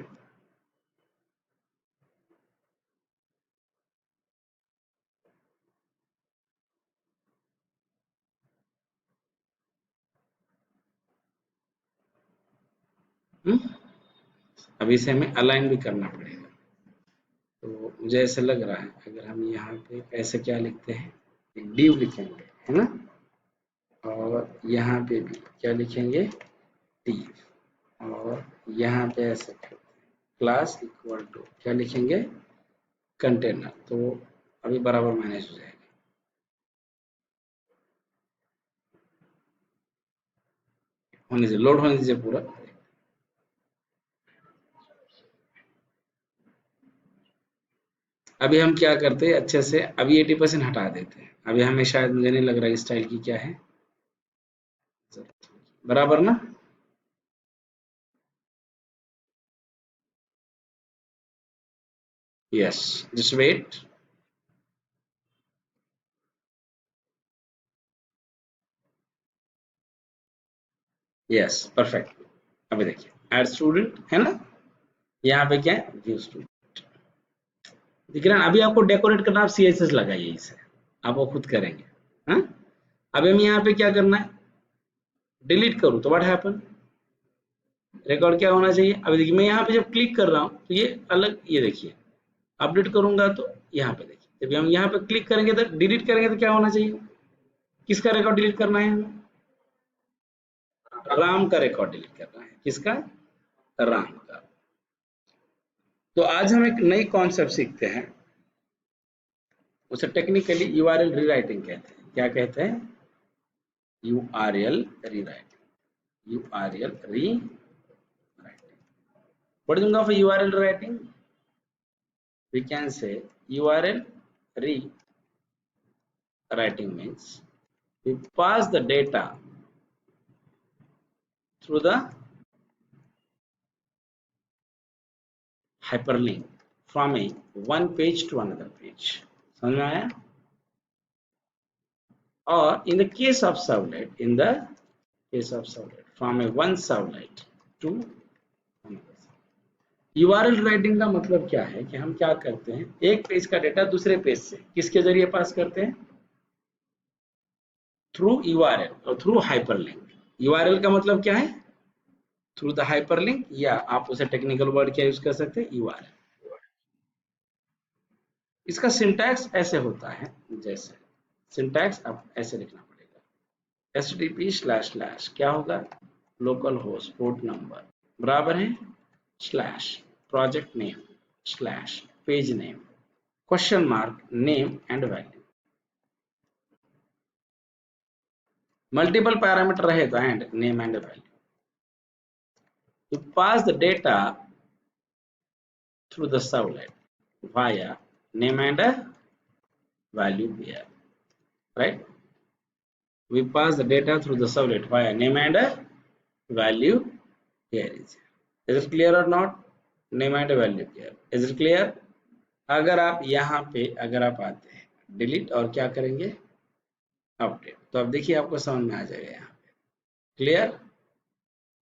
अभी इसे हमें अलाइन भी करना पड़ेगा, तो मुझे ऐसा लग रहा है अगर हम यहाँ पे ऐसे क्या लिखते हैं, डिव लिखेंगे, है ना, और यहाँ पे भी क्या लिखेंगे, डिव, और यहाँ पे ऐसे क्लास इक्वल टू क्या लिखेंगे, कंटेनर, तो अभी बराबर मैनेज हो जाएगा। होने से लोड होने दीजिए पूरा, अभी हम क्या करते हैं अच्छे से, अभी 80% हटा देते हैं, अभी हमें शायद, मुझे नहीं लग रहा है स्टाइल की क्या है, बराबर ना, yes, just wait, yes perfect. अभी देखिए एड स्टूडेंट है ना, यहाँ पे क्या है, व्यू स्टूडेंट दिख रहा है। अभी आपको डेकोरेट करना, आप CSS लगाइए इसे, आप वो खुद करेंगे, हाँ। अभी हम यहाँ पे क्या करना है, डिलीट करूँ तो व्हाट हैपन, रिकॉर्ड क्या होना चाहिए, अभी देखिए मैं यहाँ पे जब क्लिक कर रहा हूँ तो ये अलग, ये देखिए अपडेट करूंगा तो यहाँ पे देखिए, जब हम यहाँ पे क्लिक करेंगे तो डिलीट करेंगे तो क्या होना चाहिए, किसका रिकॉर्ड डिलीट करना है हमें, राम का रिकॉर्ड डिलीट करना है, किसका, राम का। तो आज हम एक नई कॉन्सेप्ट सीखते हैं, उसे टेक्निकली यूआरएल रीराइटिंग कहते हैं, क्या कहते हैं, URL rewriting, URL rewriting. What is the meaning of URL rewriting? We can say URL rewriting means we pass the data through the hyperlink from a one page to another page. समझ में आया? और in the case of servlet from a one servlet to URL writing का मतलब क्या है कि हम क्या करते हैं, एक पेज का डेटा दूसरे पेज से किसके जरिए पास करते हैं, थ्रू URL और थ्रू हाइपरलिंक। URL का मतलब क्या है, थ्रू द हाइपरलिंक, या आप उसे टेक्निकल वर्ड क्या यूज कर सकते हैं, URL। इसका सिंटैक्स ऐसे होता है, जैसे सिंटैक्स आप ऐसे लिखना पड़ेगा, http क्या होगा, लोकल होस्ट पोर्ट नंबर बराबर है slash project name slash page name question mark name and value. Multiple parameter रहे तो and name and value. You pass the data through the servlet via name and value pair, right? We pass the data through the servlet via name and value pair. Is it clear or not? Name and value pair. Is it clear? अगर आप यहाँ पे अगर आप आते हैं delete और क्या करेंगे, अपडेट, तो अब देखिए आपको समझ में आ जाएगा यहाँ पे। क्लियर?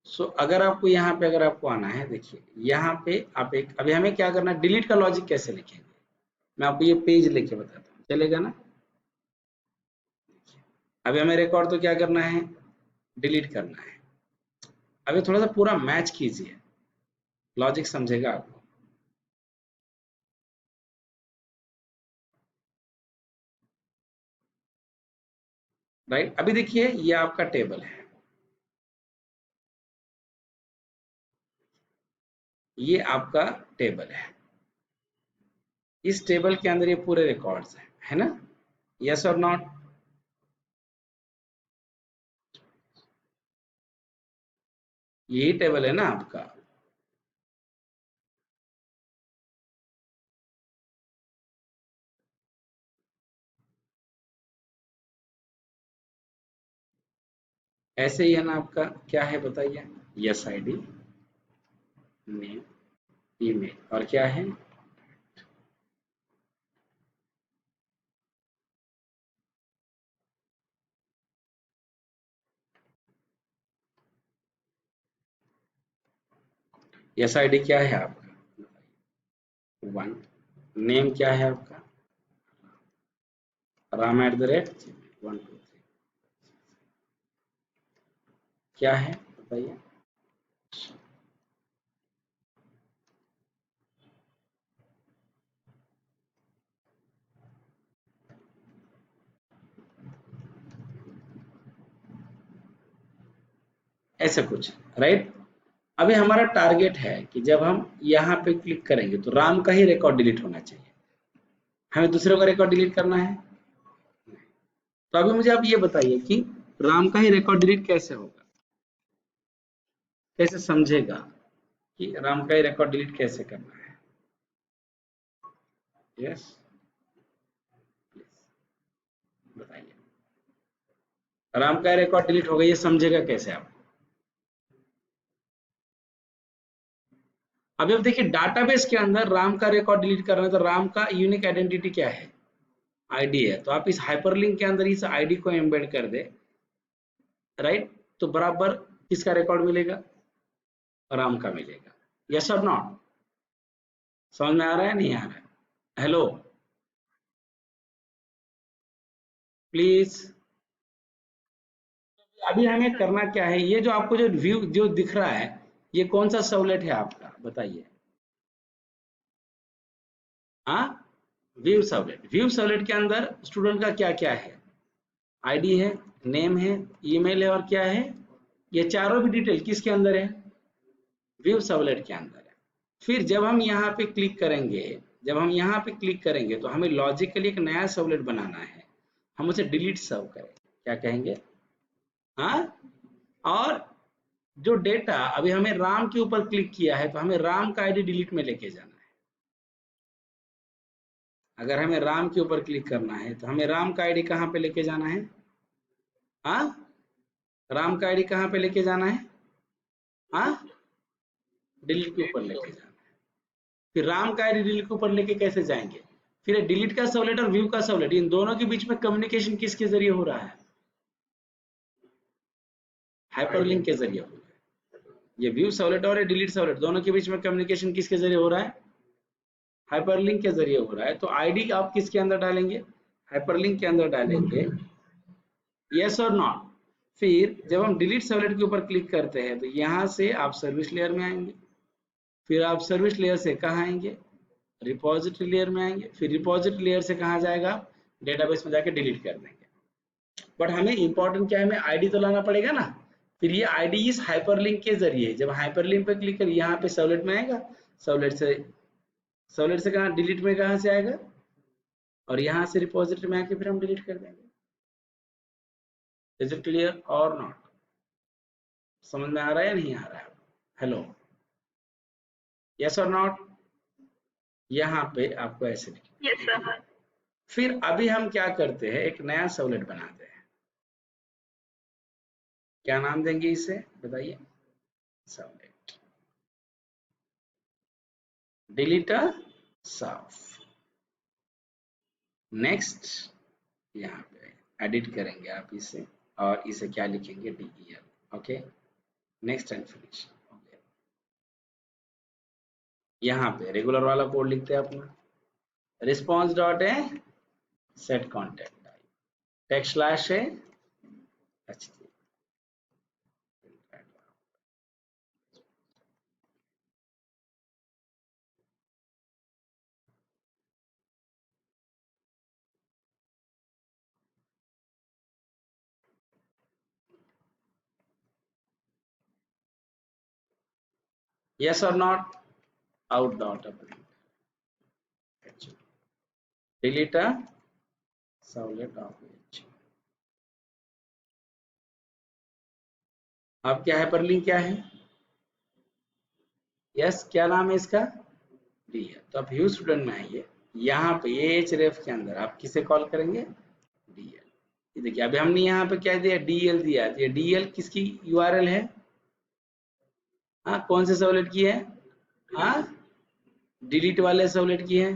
सो अगर आपको यहाँ पे अगर आपको आना है, देखिए यहाँ पे आप एक, अभी हमें क्या करना है, डिलीट का लॉजिक कैसे लिखेंगे, मैं आपको ये पेज लेके बताता हूँ, चलेगा ना? अभी हमें रिकॉर्ड तो क्या करना है, डिलीट करना है। अभी थोड़ा सा पूरा मैच कीजिए, लॉजिक समझेगा आपको। राइट, अभी देखिए ये आपका टेबल है, ये आपका टेबल है, इस टेबल के अंदर ये पूरे रिकॉर्ड्स हैं, है ना? यस और नॉट? यही टेबल है ना आपका। ऐसे ही है ना आपका, क्या है बताइए, यस आईडी नेम ईमेल और क्या है, यस आईडी क्या है आपका 1, नेम क्या है आपका ram@123, क्या है बताइए, ऐसे कुछ, राइट? अभी हमारा टारगेट है कि जब हम यहाँ पे क्लिक करेंगे तो राम का ही रिकॉर्ड डिलीट होना चाहिए, हमें दूसरे का रिकॉर्ड डिलीट करना है। तो अभी मुझे आप ये बताइए कि राम का ही रिकॉर्ड डिलीट कैसे होगा, कैसे समझेगा कि राम का ही रिकॉर्ड डिलीट कैसे करना है। यस, बताइए, राम का रिकॉर्ड डिलीट होगा ये समझेगा कैसे आप? अभी अब देखिए डाटाबेस के अंदर राम का रिकॉर्ड डिलीट करना है तो राम का यूनिक आइडेंटिटी क्या है, आईडी है, तो आप इस हाइपरलिंक के अंदर इस आईडी को एम्बेड कर दे, राइट? तो बराबर किसका रिकॉर्ड मिलेगा, राम का मिलेगा। यस और नॉट? समझ में आ रहा है नहीं आ रहा है? Hello please. अभी हमें करना क्या है, ये जो आपको जो व्यू जो दिख रहा है ये कौन सा सर्वलेट है आपका बताइए? हाँ, व्यू सर्वलेट। व्यू सर्वलेट के अंदर स्टूडेंट का क्या क्या है, आईडी है, नेम है, ईमेल है और क्या है, ये चारों भी डिटेल किसके अंदर है, व्यू सर्वलेट के अंदर है। फिर जब हम यहाँ पे क्लिक करेंगे, जब हम यहाँ पे क्लिक करेंगे तो हमें लॉजिकली एक नया सर्वलेट बनाना है, हम उसे डिलीट सर्व करें, क्या कहेंगे? हाँ, और जो डेटा अभी हमें राम के ऊपर क्लिक किया है तो हमें राम का आईडी डिलीट में लेके जाना है। अगर हमें राम के ऊपर क्लिक करना है तो हमें राम का आईडी कहाँ पे लेके जाना है, हाँ, राम का आईडी कहाँ पे लेके जाना है, हाँ, डिलीट के ऊपर लेके जाना है। फिर राम का आईडी डिलीट के ऊपर लेके कैसे जाएंगे, फिर डिलीट का सर्वलेट और व्यू का सर्वलेट, इन दोनों के बीच में कम्युनिकेशन किसके जरिए हो रहा है? हाइपरलिंक के जरिए हो रहा है। ये व्यू सर्वलेट और डिलीट सर्वलेट दोनों के बीच में कम्युनिकेशन किसके जरिए हो रहा है? हाइपरलिंक के जरिए हो रहा है। तो आईडी आप किसके अंदर डालेंगे? हाइपरलिंक के अंदर डालेंगे, यस और नॉट। फिर जब हम डिलीट सर्वलेट के ऊपर क्लिक करते हैं तो यहाँ से आप सर्विस लेयर में आएंगे, फिर आप सर्विस लेयर से कहाँ आएंगे? रिपोजिटरी लेयर में आएंगे, फिर रिपोजिटरी लेयर से कहाँ जाएगा? डेटाबेस में जाके डिलीट कर देंगे। बट हमें इंपॉर्टेंट क्या है, हमें आईडी तो लाना पड़ेगा ना। फिर ये आईडी इस हाइपरलिंक के जरिए, जब हाइपरलिंक पे क्लिक करिए यहाँ पे सर्वलेट में आएगा, सर्वलेट से कहाँ? डिलीट में कहाँ से आएगा? और यहाँ से रिपोजिटरी में आके फिर हम डिलीट कर देंगे। इज इट क्लियर और नॉट? समझ में आ रहा है या नहीं आ रहा है? हेलो, यस और नॉट? यहाँ पे आपको ऐसे लिखना। Yes sir. फिर अभी हम क्या करते हैं, एक नया सर्वलेट बनाते हैं। क्या नाम देंगे इसे बताइए? सर्वलेट डिलीटर साफ। नेक्स्ट, यहाँ पे एडिट करेंगे आप इसे, और इसे क्या लिखेंगे? DEL। Okay, next and finish. Okay, यहाँ पे रेगुलर वाला कोड लिखते हैं अपना, रिस्पॉन्स डॉट है set contact type, text slash है HTML। yes or not? out dot delete a servlet of HTML। अब क्या हाइपरलिंक क्या है? यस, क्या नाम है इसका? DL। तो आप व्यू स्टूडेंट में आइए, यहाँ पे ये href के अंदर आप किसे कॉल करेंगे? DL। ये देखिए अभी हमने यहाँ पे क्या दिया? DL दिया। तो ये DL किसकी URL है? हाँ, कौन से सर्वलेट की है? हाँ, डिलीट वाले सर्वलेट की है।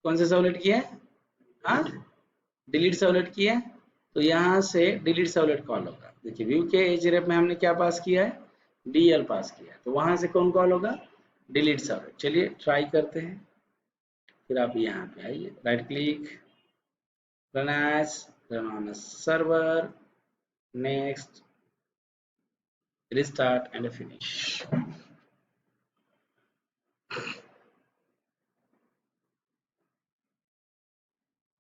कौन से सर्वलेट की है? हाँ, डिलीट सर्वलेट की है। तो यहाँ से डिलीट सर्वलेट कॉल होगा। देखिए व्यू के href में हमने क्या पास किया है? DL पास किया है। तो वहां से कौन कॉल होगा? Delete servlet. चलिए ट्राई करते हैं। फिर आप यहाँ पे आइए, right click, run as, run on a server, next, restart and finish।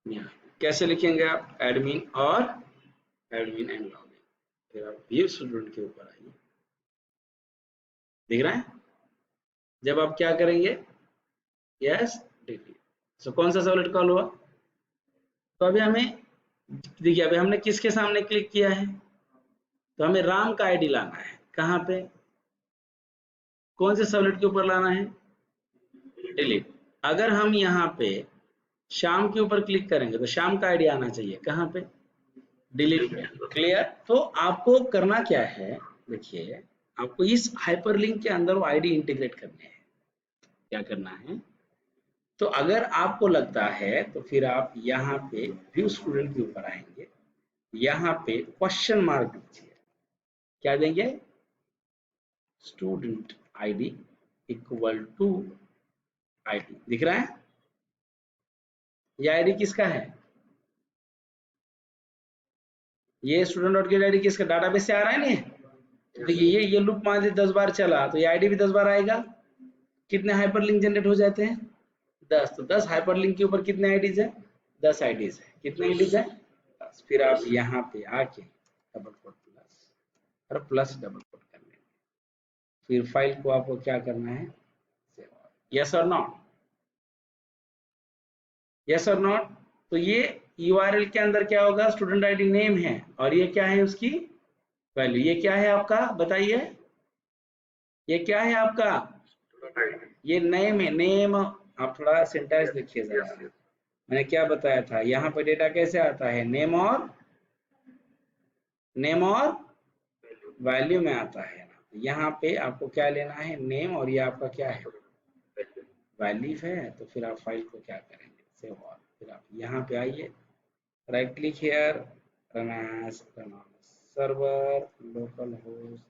यहाँ कैसे लिखेंगे आप? एडमिन और एडमिन एंड लॉगिन। फिर आप व्यू स्टूडेंट के ऊपर आइए, दिख रहा है? जब आप क्या करेंगे? Yes, delete. सो कौन सा सर्वलेट कॉल हुआ? तो अभी हमें देखिए, अभी हमने किसके सामने क्लिक किया है? तो हमें राम का आईडी लाना है। कहाँ पे? कौन से सर्वलेट के ऊपर लाना है? डिलीट। अगर हम यहाँ पे श्याम के ऊपर क्लिक करेंगे तो श्याम का आईडी आना चाहिए। कहाँ पे? डिलीट में। क्लियर? तो आपको करना क्या है? देखिए, आपको इस हाइपरलिंक के अंदर वो आईडी इंटीग्रेट करने हैं। क्या करना है? तो अगर आपको लगता है तो फिर आप यहाँ पे व्यू स्टूडेंट के ऊपर आएंगे, यहाँ पे क्वेश्चन मार्क दीजिए। क्या देंगे? Student ID equal to ID. दिख रहा है? ये आईडी किसका है? ये स्टूडेंट डॉट गेट आईडी किसका? डाटाबेस से आ रहा है ना? देखिए ये लूप मान लीजिए 10 बार चला तो ये आईडी भी 10 बार आएगा। कितने हाइपरलिंक जनरेट हो जाते हैं? 10। तो 10 हाइपरलिंक के ऊपर कितने आईडीज है? 10 आईडीज है। कितने आईडीज है? 10। फिर आप यहाँ पे आके डबल कोट प्लस और प्लस डबल कोट कर लेंगे। फिर फाइल को आपको क्या करना है? सेव। यस और नॉट? यस और नॉट? तो ये URL के अंदर क्या होगा? स्टूडेंट आईडी नेम है, और ये क्या है? उसकी वैल्यू। ये क्या है आपका? बताइए, ये क्या है आपका? ये नेम है। नेम, आप थोड़ा सिंटैक्स देखिए जरा। मैंने क्या बताया था? यहाँ पर डेटा कैसे आता है? नेम और वैल्यू में आता है ना। यहाँ पे आपको क्या लेना है? नेम, और ये आपका क्या है? वैल्यू है तो फिर आप फाइल को क्या करेंगे, सेव ऑल। फिर आप यहाँ पे आइए, right click here, run as, run on server, local host,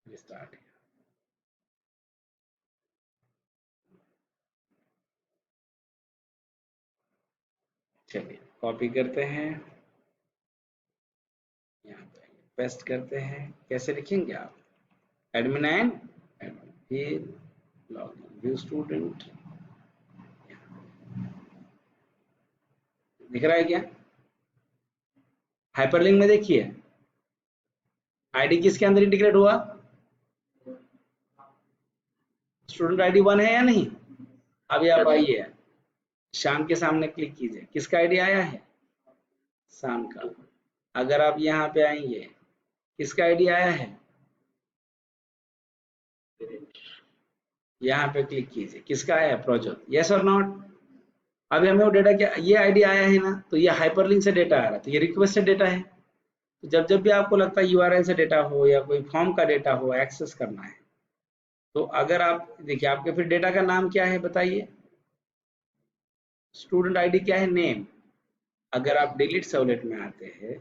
restart. चलिए कॉपी करते हैं, यहाँ पे पेस्ट करते हैं। कैसे लिखेंगे आप, एडमिन एंड एडमिन, फिर लॉगिन व्यू स्टूडेंट, दिख रहा है क्या? हाइपरलिंक में देखिए आईडी किसके अंदर इंटीग्रेट हुआ, स्टूडेंट आईडी 1 है या नहीं? अभी आप आइए, शाम के सामने क्लिक कीजिए, किसका आईडी आया है, शाम का। अगर आप यहाँ पे आएंगे, किसका आईडी आया है, यहाँ पे क्लिक कीजिए, किसका आया है, प्रोजेक्ट, यस और नॉट। अभी हमें वो डेटा क्या, ये आईडी आया है ना, तो ये हाइपरलिंक से डेटा आ रहा है, तो ये रिक्वेस्ट से डेटा है। तो जब जब भी आपको लगता है यूआरएल से डेटा हो या कोई फॉर्म का डेटा हो एक्सेस करना है, तो अगर आप देखिए, आपके फिर डेटा का नाम क्या है बताइए, स्टूडेंट आईडी क्या है, नेम। अगर आप डिलीट सर्वलेट में आते हैं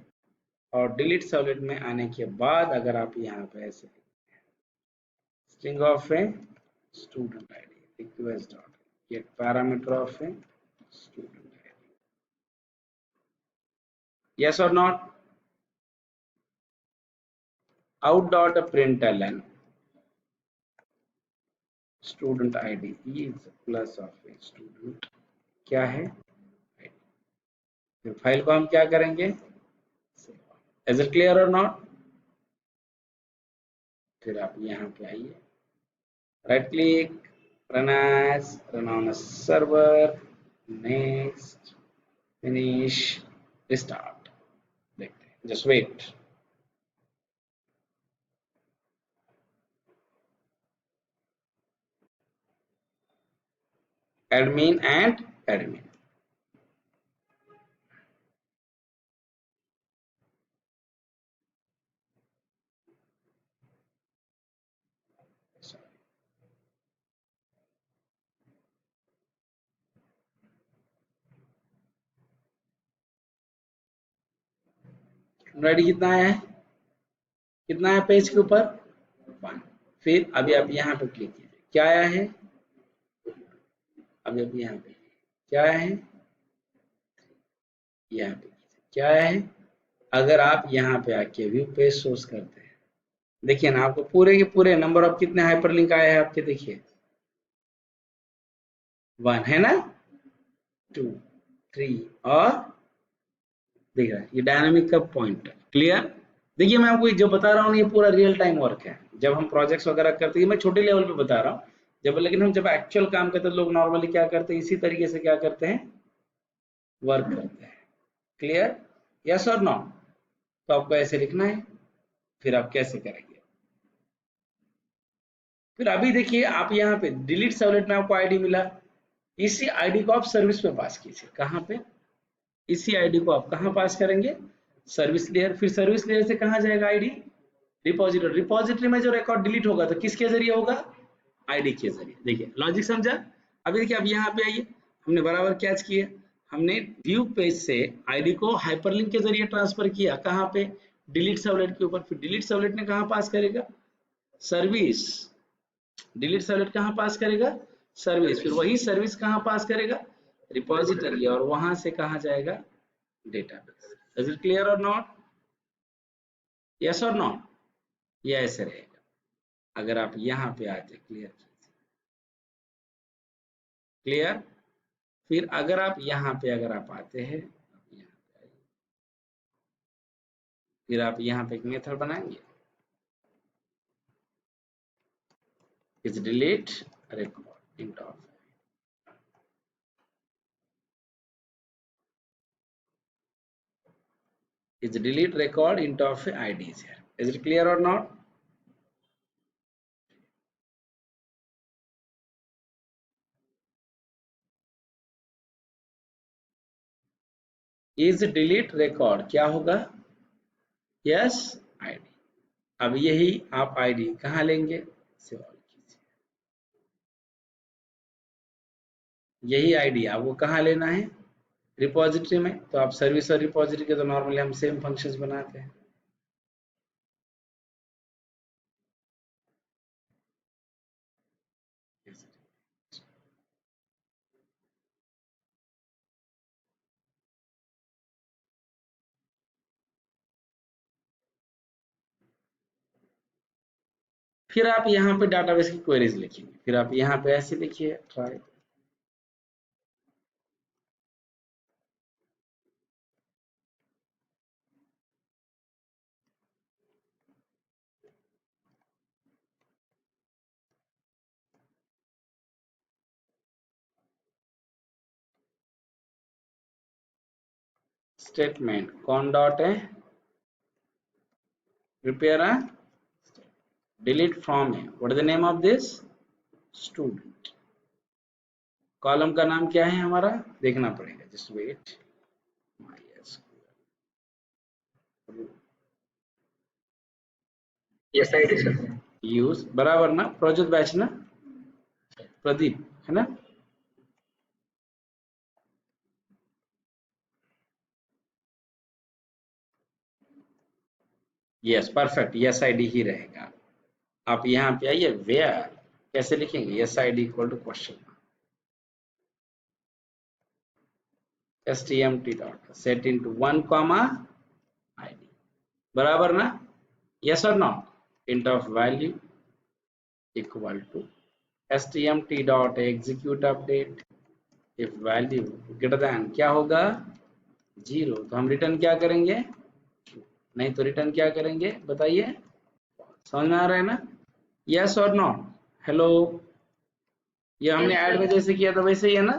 और डिलीट सर्वलेट में आने के बाद अगर आप यहाँ पे ऐसे string of a student ID request dot get parameter of a student ID, yes और not. out dot println student id is plus of a student क्या है, फिर फाइल को हम क्या करेंगे, इज इट क्लियर और नॉट। फिर आप यहाँ पे आइए, right click, run as, run on server, next, finish, restart. देखते हैं, just wait. Admin and admin, ready कितना है, कितना है पेज के ऊपर, 1। फिर अभी आप यहाँ पे क्लिक कीजिए, क्या आया है, अभी आप यहाँ पे क्या आया है, यहाँ पे क्या आया है। अगर आप यहाँ पे आके व्यू पेज सोर्स करते हैं, देखिए ना, आपको पूरे के पूरे नंबर ऑफ कितने हाइपरलिंक आए हैं आपके, देखिए 1 है ना, 2, 3 और देख रहा है ये डायनामिक का पॉइंटर, क्लियर। देखिए मैं आपको जो बता रहा हूँ ये पूरा रियल टाइम वर्क है, जब हम प्रोजेक्ट्स वगैरह करते हैं, मैं छोटे लेवल पे बता रहा हूँ, जब लेकिन हम जब एक्चुअल काम करते हैं लोग नॉर्मली क्या करते हैं, इसी तरीके से क्या करते हैं, वर्क करते हैं, क्लियर, यस और नो। तो आपको ऐसे लिखना है, फिर आप कैसे करेंगे, फिर अभी देखिए आप यहाँ पे डिलीट सर्वलेट में आपको आईडी मिला, इसी आईडी को आप सर्विस पे पास कीजिए, कहाँ पे, इसी आईडी को आप कहाँ पास करेंगे, सर्विस लेयर। फिर सर्विस लेयर से कहाँ जाएगा आईडी, रिपोजिटरी, रिपोजिटरी में जो रिकॉर्ड डिलीट होगा तो किसके जरिए होगा, आईडी के जरिए। देखिए लॉजिक समझा। अभी देखिए अब यहाँ पे आइए, हमने बराबर कैच किया, हमने व्यू पेज से आईडी को हाइपरलिंक के जरिए ट्रांसफर किया, कहाँ पे, डिलीट सर्वलेट के ऊपर। फिर डिलीट सर्वलेट ने कहाँ पास करेगा, सर्विस, डिलीट सर्वलेट कहाँ पास करेगा, सर्विस, फिर वही सर्विस कहाँ पास करेगा, रिपोजिटरी, और वहां से कहाँ जाएगा, डेटाबेस। इज इट क्लियर और नॉट, यस और नॉट। ये ऐसे रहेगा, अगर आप यहाँ पे आते, क्लियर कीजिए, क्लियर। फिर अगर आप यहाँ पे अगर आप आते हैं, फिर आप यहाँ पे एक मेथड बनाएंगे, is delete record in top, is delete record into of IDs here. Is it clear or not? Is delete record क्या होगा, yes ID। अब यही आप ID कहाँ लेंगे, सेव कीजिए, यही आईडी आपको कहाँ लेना है, रिपोजिटरी में। तो आप सर्विस और रिपोजिटरी के तो नॉर्मली हम सेम फंक्शंस बनाते हैं। फिर आप यहाँ पे डाटाबेस की क्वेरीज लिखेंगे। फिर आप यहाँ पे ऐसे लिखिए ट्राई स्टेटमेंट कौन डॉट है, prepare a delete from है। what is the name of this student। Column का नाम क्या है हमारा, देखना पड़ेगा, just wait. Yes ID sir. Use बराबर ना, प्रोजेक्ट बैच ना, प्रदीप है ना। यस परफेक्ट, यस आईडी ही रहेगा। आप यहाँ पे आइए, वेयर कैसे लिखेंगे, yes ID equal to question stmt dot set into 1 comma ID बराबर ना, यस और not. Int of value equal to stmt dot execute update if value greater than क्या होगा 0, तो हम रिटर्न क्या करेंगे, नहीं तो रिटर्न क्या करेंगे बताइए, समझ में आ रहा है ना, यस और नॉट। हेलो, ये हमने ऐड में जैसे किया था वैसे ही है ना।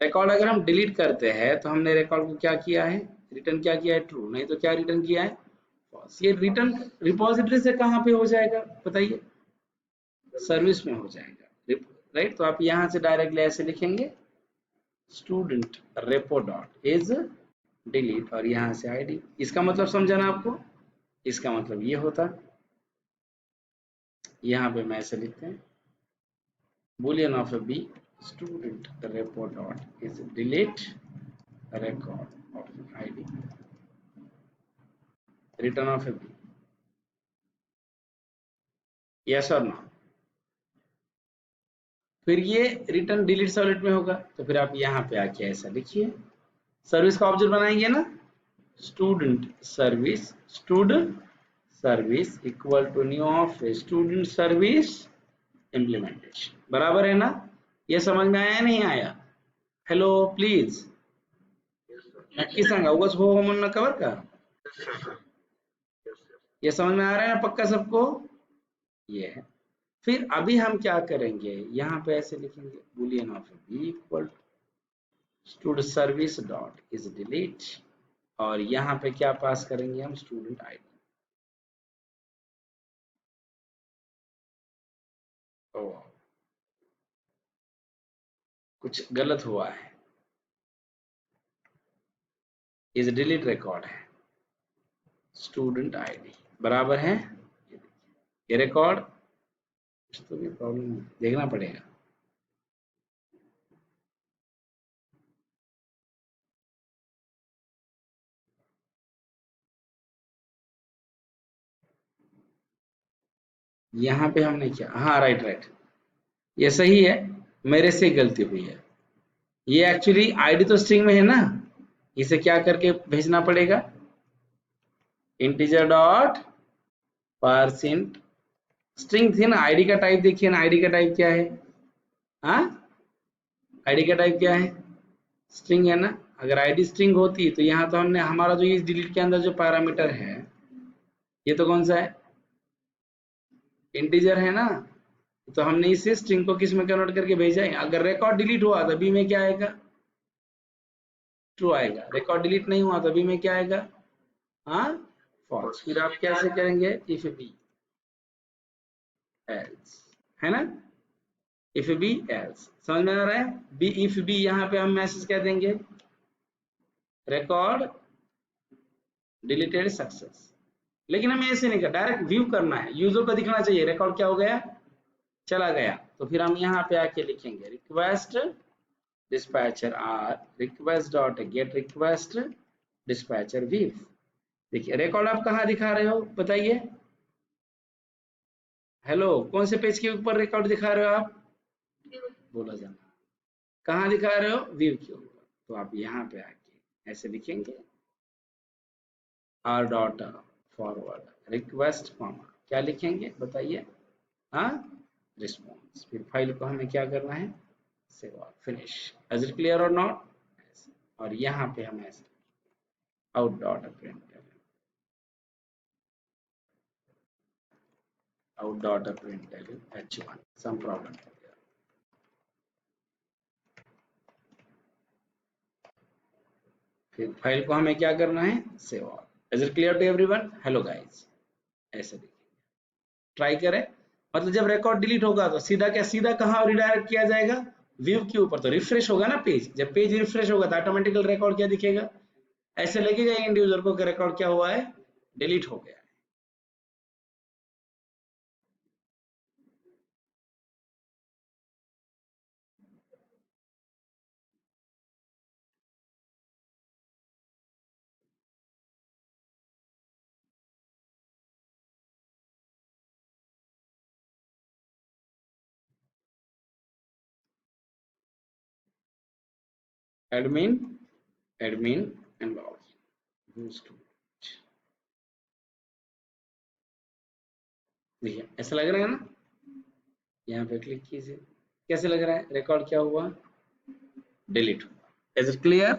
रिकॉर्ड अगर हम डिलीट करते हैं तो हमने रिकॉर्ड को क्या किया है, रिटर्न क्या किया है, ट्रू, नहीं तो क्या रिटर्न किया है, फॉल्स। ये रिटर्न रिपोजिटरी से कहाँ पे हो जाएगा बताइए, सर्विस में हो जाएगा, राइट। तो आप यहाँ से डायरेक्टली ऐसे लिखेंगे student repo dot is delete और यहाँ से आईडी। इसका मतलब समझा ना आपको, इसका मतलब ये होता, यहाँ पे मैं ऐसे लिखते हैं boolean of a b student repo dot is delete record of id return of a b, yes or no। फिर ये रिटर्न डिलीट सॉलिड में होगा, तो फिर आप यहाँ पे आके ऐसा लिखिए, सर्विस का ऑब्जेक्ट बनाएंगे ना, student service, student service equal to new of student service implementation, बराबर है ना। ये समझ में आया नहीं आया, हेलो प्लीज नक्की सांगा, उगाच हो म्हणून नका बरं का। ये समझ में आ रहा है ना पक्का सबको, ये है। फिर अभी हम क्या करेंगे, यहाँ पे ऐसे लिखेंगे boolean of b equal student service dot is delete और यहाँ पे क्या पास करेंगे हम, स्टूडेंट आईडी। कुछ गलत हुआ है, इज डिलीट रिकॉर्ड है, स्टूडेंट आईडी बराबर है, ये रिकॉर्ड तो भी प्रॉब्लम देखना पड़ेगा। यहाँ पे हमने क्या, हाँ राइट राइट, ये सही है, मेरे से गलती हुई है। ये एक्चुअली आईडी तो स्ट्रिंग में है ना, इसे क्या करके भेजना पड़ेगा, इंटीजर डॉट परसेंट, स्ट्रिंग थी ना, आईडी का टाइप देखिए ना, आईडी का टाइप क्या है, हाँ आईडी का टाइप क्या है, स्ट्रिंग है ना। अगर आईडी स्ट्रिंग होती तो यहाँ तो हमने हमारा जो इस डिलीट के अंदर जो पैरामीटर है ये तो कौन सा है, इंटीजर है ना। तो हमने इसे स्ट्रिंग को किस में कन्वर्ट करके भेजा है, अगर रिकॉर्ड डिलीट हुआ तो बी में क्या आएगा, ट्रू आएगा, रिकॉर्ड डिलीट नहीं हुआ तो बी में क्या आएगा, हाँ फॉल्स। फिर आप कैसे करेंगे, इफ बी एल्स, है ना, इफ बी एल्स, समझ में आ रहा है। बी इफ बी, यहाँ पे हम मैसेज क्या देंगे, रिकॉर्ड डिलीटेड सक्सेस। लेकिन हमें ऐसे नहीं करना, डायरेक्ट व्यू करना है, यूजर को दिखना चाहिए रिकॉर्ड क्या हो गया, चला गया। तो फिर हम यहाँ पे आके लिखेंगे request dispatcher R request dot get request dispatcher view. देखिए रिकॉर्ड आप कहाँ दिखा रहे हो बताइए, हेलो कौन से पेज के ऊपर रिकॉर्ड दिखा रहे हो आप, बोला जाना कहाँ दिखा रहे हो, व्यू के ऊपर। तो आप यहाँ पे आके ऐसे लिखेंगे R dot forward request comma क्या लिखेंगे बताइए, हाँ रिस्पॉन्स। फिर फाइल को हमें क्या करना है, सेव और फिनिश। इज इट क्लियर और नॉट। और यहाँ पे हम ऐसे out dot print out dot println h1 some problem हो गया। फिर फाइल को हमें क्या करना है, save all. Is it clear to everyone, hello guys. ऐसे देखिए ट्राई करें, मतलब जब रिकॉर्ड डिलीट होगा तो सीधा क्या, सीधा कहाँ रिडायरेक्ट किया जाएगा, व्यू के ऊपर। तो रिफ्रेश होगा ना पेज, जब पेज रिफ्रेश होगा तो ऑटोमेटिकल रिकॉर्ड क्या दिखेगा, ऐसे लगेगा एंड यूजर को कि रिकॉर्ड क्या हुआ है, डिलीट हो गया है। एडमिन एडमिन एंड लॉगिन देखिए ऐसा लग रहा है ना, यहाँ पे क्लिक कीजिए, कैसे लग रहा है, रिकॉर्ड क्या हुआ, डिलीट हुआ। इज इट क्लियर,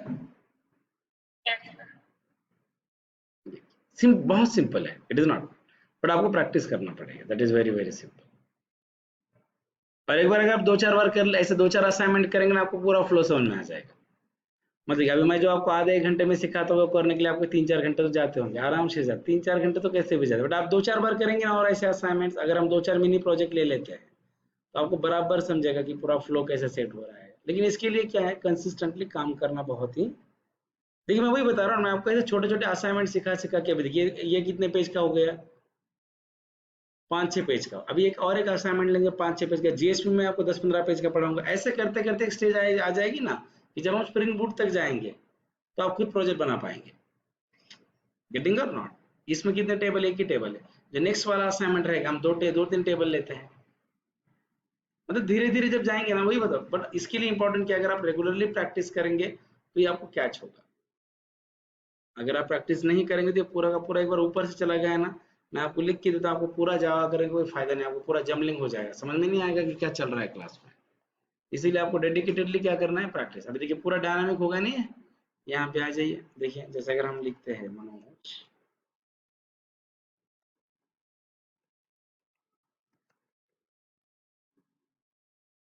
बहुत सिंपल है, इट इज नॉट, बट आपको प्रैक्टिस करना पड़ेगा, that is very very simple. और एक बार अगर आप दो चार बार कर ऐसे दो चार असाइनमेंट करेंगे ना, आपको पूरा फ्लो समझ में आ जाएगा। मतलब अभी मैं जो आपको आधे एक घंटे में सिखाता हूँ करने के लिए आपको 3-4 घंटे तो जाते होंगे आराम से, जाते 3-4 घंटे तो कैसे भी जाते, बट आप दो चार बार करेंगे ना, और ऐसे असाइनमेंट्स अगर हम दो चार मिनी प्रोजेक्ट ले लेते हैं तो आपको बराबर समझेगा कि पूरा फ्लो कैसे सेट हो रहा है। लेकिन इसके लिए क्या है, कंसिस्टेंटली काम करना बहुत ही, देखिए मैं वही बता रहा हूँ, मैं आपको ऐसे छोटे छोटे असाइनमेंट सिखा सिखा के, अभी देखिए ये कितने पेज का हो गया, 5-6 पेज का। अभी एक और एक असाइनमेंट लेंगे 5-6 पेज का, जीएसपी में आपको 10-15 पेज का पढ़ाऊंगा। ऐसे करते करते एक स्टेज आ जाएगी ना कि जब हम स्प्रिंग बूट तक जाएंगे तो आप खुद प्रोजेक्ट बना पाएंगे। गेटिंग और नॉट, इसमें कितने टेबल, एक ही टेबल है। जो नेक्स्ट वाला असाइनमेंट रहेगा हम दो तीन टेबल लेते हैं, मतलब धीरे धीरे जब जाएंगे ना, वही बताओ। बट इसके लिए इंपॉर्टेंट क्या, अगर आप रेगुलरली प्रैक्टिस करेंगे तो ये आपको कैच होगा। अगर आप प्रैक्टिस नहीं करेंगे तो पूरा का पूरा एक बार ऊपर से चला गया ना, मैं आपको लिख के देता हूँ, आपको पूरा जावा करेंगे कोई फायदा नहीं, आपको पूरा जमलिंग हो जाएगा, समझ में नहीं आएगा कि क्या चल रहा है क्लास में। इसीलिए आपको डेडिकेटेडली क्या करना है, प्रैक्टिस। अभी देखिए पूरा डायनामिक होगा नहीं है, यहाँ पे आ जाइए। देखिए जैसे अगर हम लिखते हैं मनोज,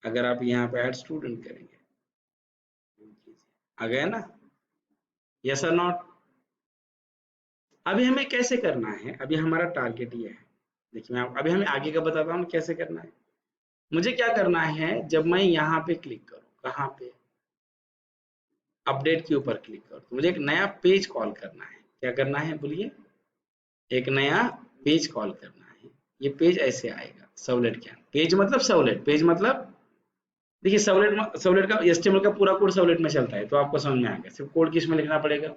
अगर आप यहाँ पे ऐड स्टूडेंट करेंगे, आ गया ना, यस और नॉट। अभी हमें कैसे करना है, अभी हमारा टारगेट ये है, देखिए मैं अभी हमें आगे का बताता हूँ कैसे करना है। मुझे क्या करना है, जब मैं यहाँ पे क्लिक करूँ, कहाँ पे, अपडेट के ऊपर क्लिक करूँ, तो मुझे एक नया पेज कॉल करना है। क्या करना है बोलिए, एक नया पेज कॉल करना है। ये पेज ऐसे आएगा, सर्वलेट क्या, पेज मतलब सर्वलेट, पेज मतलब देखिए सर्वलेट का एचटीएमएल का पूरा कोड सर्वलेट में चलता है, तो आपको समझ में आ गया। सिर्फ कोड किस में लिखना पड़ेगा,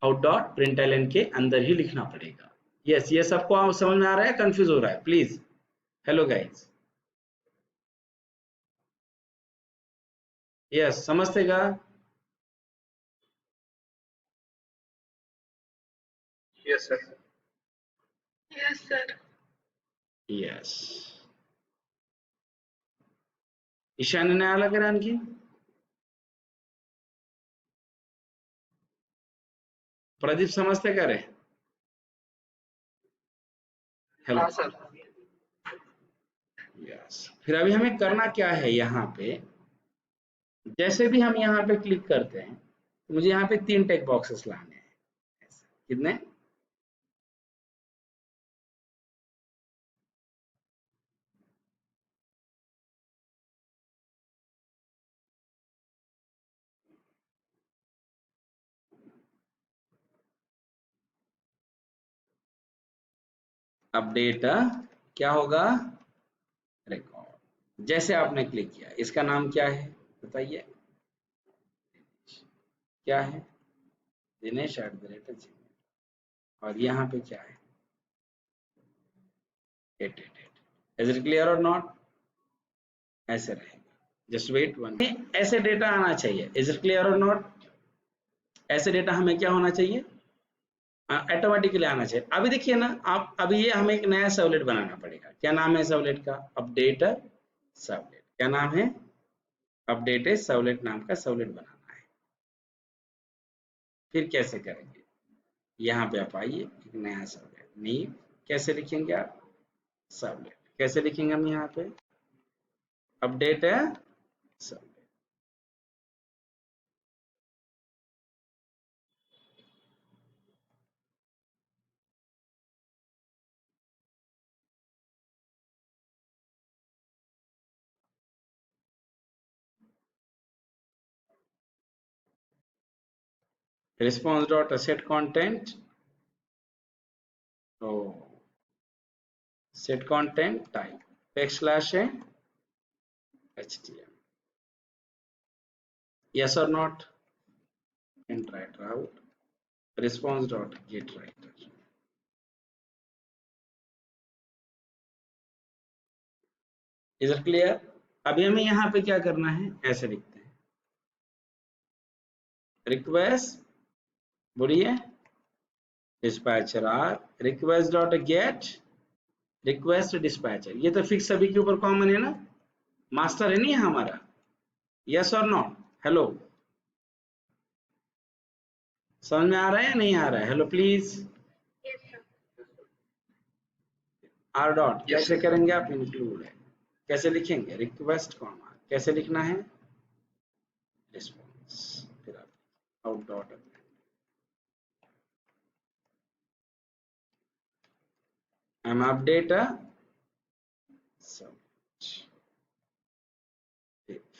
आउट डॉट प्रिंटलन के अंदर ही लिखना पड़ेगा। यस ये सबको समझ में आ रहा है, कंफ्यूज हो रहा है प्लीज, हेलो गाइस, यस समझतेगा, Yes, sir. Yes, sir. Yes. ईशान्य ने आला करा आणखी, प्रदीप समझते का रे, हेलो, हाँ सर। यस। फिर अभी हमें करना क्या है, यहाँ पे जैसे भी हम यहाँ पे क्लिक करते हैं तो मुझे यहाँ पे 3 टेक बॉक्सेस लाने हैं। कितने, अपडेट क्या होगा, रिकॉर्ड, जैसे आपने क्लिक किया, इसका नाम क्या है बताइए, क्या है, dinesh@gmail, और यहाँ पे क्या है, 888। इज इट क्लियर और नॉट? ऐसे रहेगा, जस्ट वेट वन, ऐसे डेटा आना चाहिए। इज इट क्लियर और नॉट? ऐसे डेटा हमें क्या होना चाहिए, ऑटोमेटिकली आना चाहिए। अभी देखिए ना आप, अभी ये हमें एक नया सर्वलेट बनाना पड़ेगा। क्या नाम है सर्वलेट का? Updater servlet. क्या नाम है? अपडेटेड सर्वलेट नाम का सर्वलेट बनाना है। फिर कैसे करेंगे, यहाँ पे आप आइए, एक नया सर्वलेट, नेम कैसे लिखेंगे आप, सर्वलेट कैसे लिखेंगे हम यहाँ पे, अपडेट है servlet. response dot set content, oh, set content type backslash html, yes or not, and write out response dot get writer। Is it clear? अभी हमें यहाँ पे क्या करना है, ऐसे लिखते हैं, रिक्वेस्ट, बोलिए, dispatcher R request dot get request dispatcher. ये तो फिक्स सभी के ऊपर कॉमन है ना, मास्टर है नहीं हमारा, यस और नॉट? हेलो, समझ में आ रहा है या नहीं आ रहा है? Hello please. आर डॉट कैसे करेंगे आप, इंक्लूड है, कैसे लिखेंगे, रिक्वेस्ट कॉमा कैसे लिखना है, रिस्पॉन्स, फिर आप out dot, I am update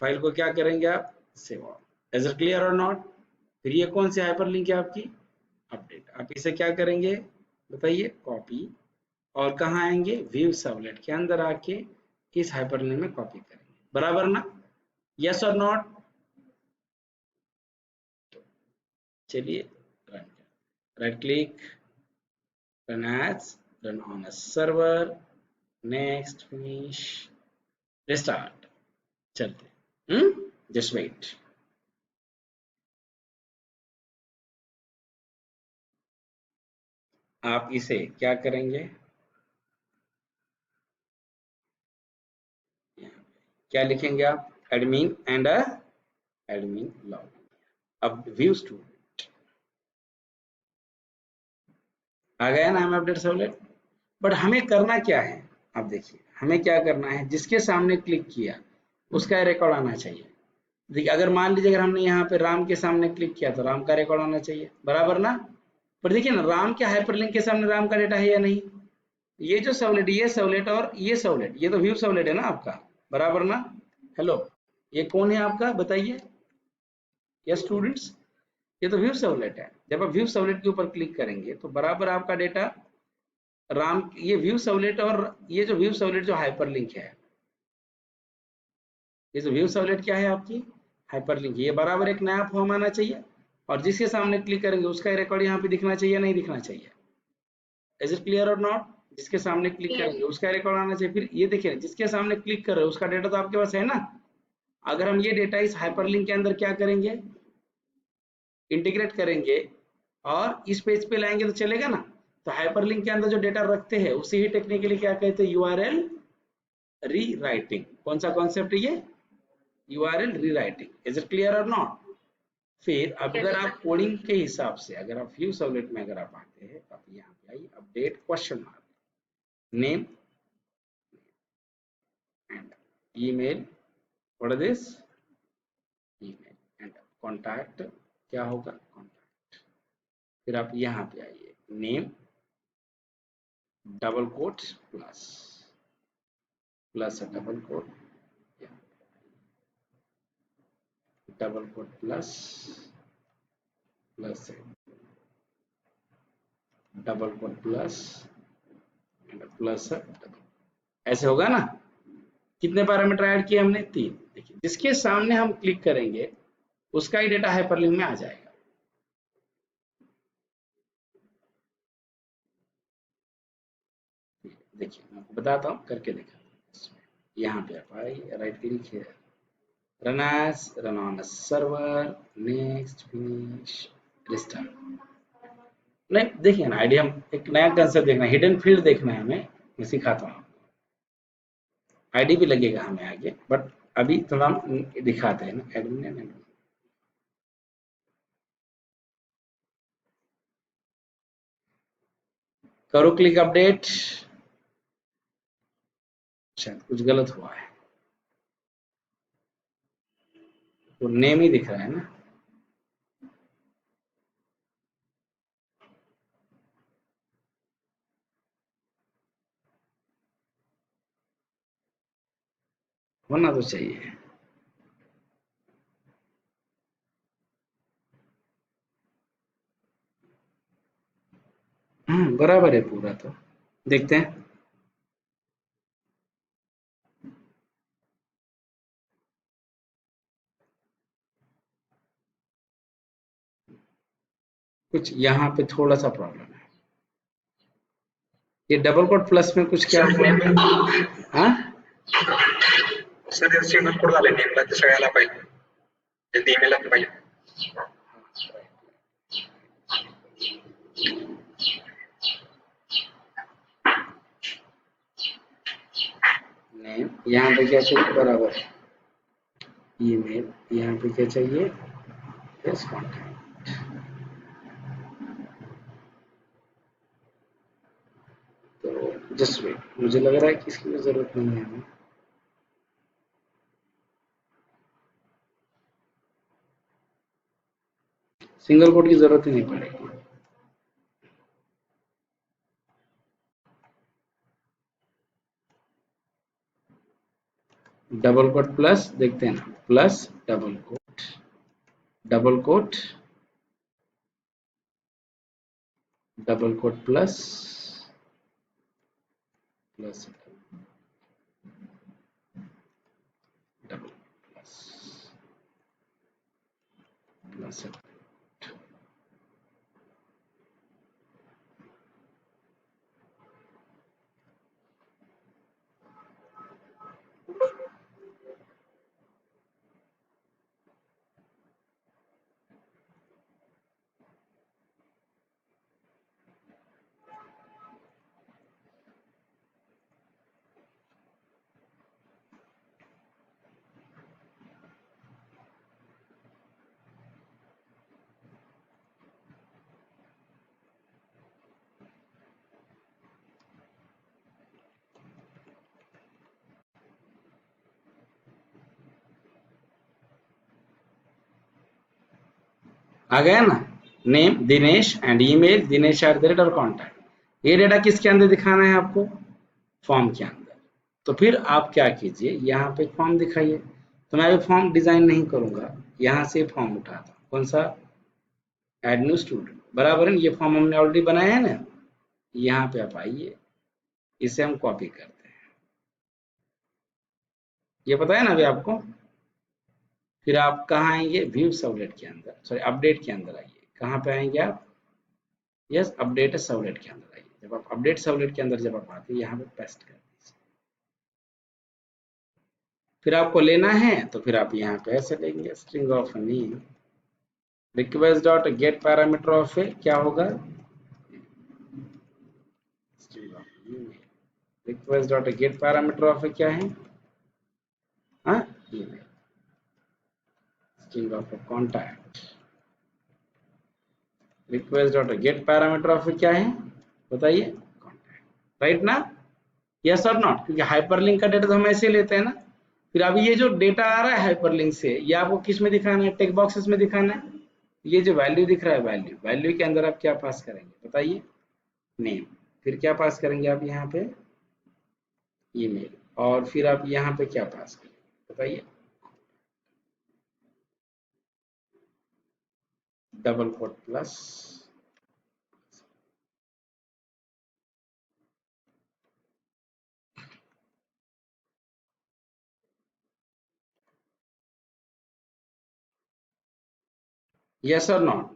file को क्या करेंगे आप, save all. Is it clear और नॉट? फिर ये कौन सी हाइपरलिंक है आपकी, अपडेट। आप इसे क्या करेंगे बताइए, कॉपी, और कहाँ आएंगे, व्यू सर्वलेट के अंदर आके इस हाइपरलिंक में कॉपी करेंगे, बराबर ना, यस और नॉट? चलिए run, right click, run as, run on a server, next, finish, restart, चलते, जस्ट वेट। आप इसे क्या करेंगे, क्या लिखेंगे आप, एडमिन एंड एडमिन लॉगिन। अब व्यू स्टूडेंट आ गया ना, हम अपडेट सर्वलेट। बट हमें करना क्या है, अब देखिए हमें क्या करना है, जिसके सामने क्लिक किया उसका रिकॉर्ड आना चाहिए। देखिए अगर मान लीजिए, अगर हमने यहाँ पे राम के सामने क्लिक किया तो राम का रिकॉर्ड आना चाहिए, बराबर ना। पर देखिए ना, राम के हाइपरलिंक के सामने राम का डेटा है या नहीं, ये जो सर्वलेट, ये सर्वलेट और ये सर्वलेट, ये तो व्यू सर्वलेट है ना आपका, बराबर ना। हेलो, ये कौन है आपका बताइए, ये स्टूडेंट्स, ये तो व्यू सर्वलेट है। जब आप व्यू सर्वलेट के ऊपर क्लिक करेंगे तो बराबर आपका डेटा राम, ये व्यू सर्वलेट, और ये जो व्यू सर्वलेट जो हाइपरलिंक है, ये जो व्यू सर्वलेट क्या है आपकी, हाइपरलिंक, ये बराबर एक नया फॉर्म आना चाहिए, और जिसके सामने क्लिक करेंगे उसका रिकॉर्ड यहाँ पे दिखना चाहिए, नहीं दिखना चाहिए। इज इट क्लियर और नॉट? जिसके सामने क्लिक करेंगे उसका रिकॉर्ड आना चाहिए। फिर ये देखिए, जिसके सामने क्लिक कर रहे हो उसका डेटा तो आपके पास है ना। अगर हम ये डेटा इस हाइपरलिंक के अंदर क्या करेंगे, इंटीग्रेट करेंगे और इस पेज पे लाएंगे तो चलेगा ना। तो हाइपरलिंक के अंदर जो डेटा रखते हैं उसे ही टेक्निकली क्या कहते हैं, यूआरएल री राइटिंग। कौन सा कॉन्सेप्ट है ये, यूआरएल री राइटिंग। इज इट क्लियर और नॉट? फिर अब अगर आप कोडिंग के हिसाब से, अगर आप व्यू सर्वलेट में अगर आप आते हैं तो आप यहाँ पे आइए, update question mark, name and email, what is this, email and contact, क्या होगा, कॉन्टैक्ट। फिर आप यहाँ पे आइए, name double quote plus, plus double quote, double quote plus, plus double quote plus, plus, ऐसे होगा ना। कितने पैरामीटर ऐड किए हमने? 3। देखिए जिसके सामने हम क्लिक करेंगे उसका ही डेटा हाइपरलिंक में आ जाएगा। देखिए मैं आपको बताता हूँ, करके दिखाता हूँ। यहाँ पे आप आइए, राइट क्लिक है, run as, run on a server, next, finish, restart. नहीं देखिए ना, आईडी हम एक नया कंसेप्ट देखना है, हिडन फील्ड देखना है हमें, मैं सिखाता हूँ। आईडी भी लगेगा हमें आगे, बट अभी थोड़ा हम दिखाते हैं ना एडमिन। करो क्लिक अपडेट, शायद कुछ गलत हुआ है, तो नेम ही दिख रहा है ना। होना तो चाहिए। बराबर है पूरा, तो देखते हैं। कुछ यहाँ पे थोड़ा सा प्रॉब्लम है, ये डबल कोट प्लस में कुछ क्या हुआ? हाँ सर सिंगल कोड झाले नेमला ते सगळ्याला पाहिजे ते ईमेल पाहिजे. नेम यहाँ पे क्या चाहिए? बराबर है। ईमेल यहाँ पे क्या चाहिए? Yes contact. तो जस्ट वेट, मुझे लग रहा है कि इसकी कोई जरूरत नहीं है हमें। सिंगल कोड की जरूरत ही नहीं पड़ेगी। डबल कोट प्लस, देखते हैं ना, plus double quote, double quote, double quote plus, plus double plus, plus. आ गया ना, name Dinesh and email dinesh@, और कॉन्टैक्ट। ये डेटा किसके अंदर दिखाना है आपको? फॉर्म के अंदर। तो फिर आप क्या कीजिए, यहाँ पे फॉर्म दिखाइए। तो मैं अभी फॉर्म डिजाइन नहीं करूंगा, यहाँ से फॉर्म उठाता हूँ। कौन सा? एड न्यू स्टूडेंट, बराबर है। ये फॉर्म हमने ऑलरेडी बनाया है ना, यहाँ पे आप आइए, इसे हम कॉपी करते हैं। ये पता है ना अभी आपको। फिर आप कहाँ आएंगे? व्यू सर्वलेट के अंदर, सॉरी अपडेट के अंदर आइए। कहाँ पे आएंगे आप? यस, अपडेट सर्वलेट के अंदर आइए। जब आप अपडेट सर्वलेट के अंदर जब आप आते हैं, यहाँ पे पेस्ट कर दीजिए। फिर आपको लेना है तो फिर आप यहाँ पे ऐसे लेंगे, string of name request dot get parameter of ए, क्या होगा? String of email request dot get parameter of ए क्या है? हाँ, email. String of contact request dot get parameter of क्या है? बताइए, कॉन्टैक्ट। राइट ना? यस और नॉट? क्योंकि हाइपरलिंक का डेटा तो हम ऐसे लेते हैं ना। फिर अभी ये जो डेटा आ रहा है हाइपरलिंक से, ये आपको किस में दिखाना है? टेक्स्ट बॉक्सेस में दिखाना है। ये जो वैल्यू दिख रहा है, वैल्यू, वैल्यू के अंदर आप क्या पास करेंगे? बताइए, नेम। फिर क्या पास करेंगे आप यहाँ पे? ईमेल। और फिर आप यहाँ पे क्या पास करेंगे? बताइए, डबल कोट प्लस, यस और नॉट,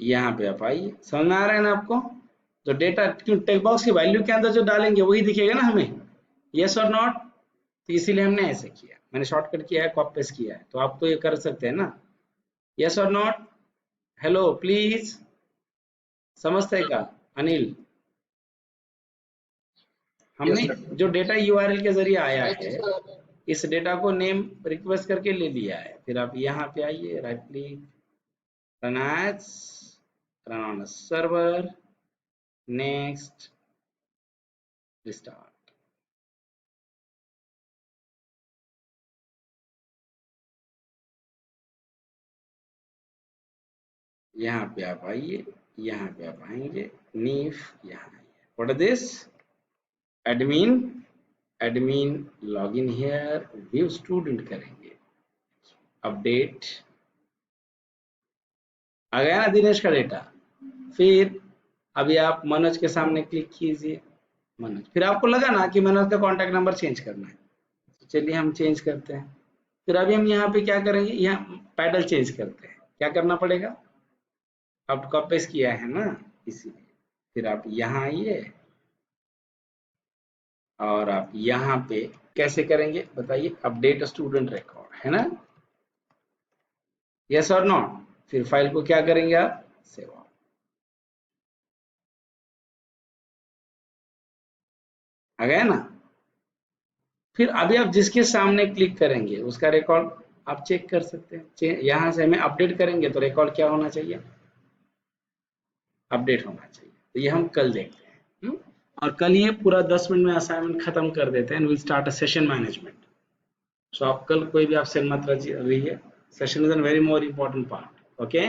यहाँ पे आप आइए, समझ में आ रहा है ना आपको? जो डेटा क्यों टेक्स्ट बॉक्स की वैल्यू के अंदर जो डालेंगे वही दिखेगा ना हमें, यस और नॉट। तो इसीलिए हमने ऐसे किया, मैंने शॉर्टकट किया है, कॉपी पेस्ट किया है, तो आप तो ये कर सकते हैं ना, यस और नॉट, हेलो प्लीज, समझते हैं क्या अनिल? हमने Yes, sir. जो डेटा यूआरएल के जरिए आया है, इस डेटा को नेम रिक्वेस्ट करके ले लिया है, फिर आप यहाँ पे आइए, right click, run as, run on server, next, restart. यहाँ पे आप आइए, यहाँ पे आप आएंगे, नीफ यहाँ आइए, what is this, admin, admin login here, view student करेंगे, अपडेट, आ गया ना दिनेश का डेटा। फिर अभी आप मनोज के सामने क्लिक कीजिए, मनोज, फिर आपको लगा ना कि मनोज का कॉन्टैक्ट नंबर चेंज करना है, तो चलिए हम चेंज करते हैं। फिर अभी हम यहाँ पे क्या करेंगे, यहाँ पैडल चेंज करते हैं, क्या करना पड़ेगा, अब कॉपी पेस्ट किया है ना, इसीलिए फिर आप यहाँ आइए और आप यहाँ पे कैसे करेंगे बताइए, अपडेट स्टूडेंट रिकॉर्ड, है ना, यस और नॉट। फिर फाइल को क्या करेंगे आप, सेव, आ गया ना। फिर अभी आप जिसके सामने क्लिक करेंगे उसका रिकॉर्ड आप चेक कर सकते हैं, यहाँ से हमें अपडेट करेंगे तो रिकॉर्ड क्या होना चाहिए, अपडेट होना चाहिए। तो ये हम कल देखते हैं, और कल ये पूरा 10 मिनट में असाइनमेंट खत्म कर देते हैं, will start a session management. So आप कल कोई भी आप सेल मत रहिए, session is a very more important part, okay.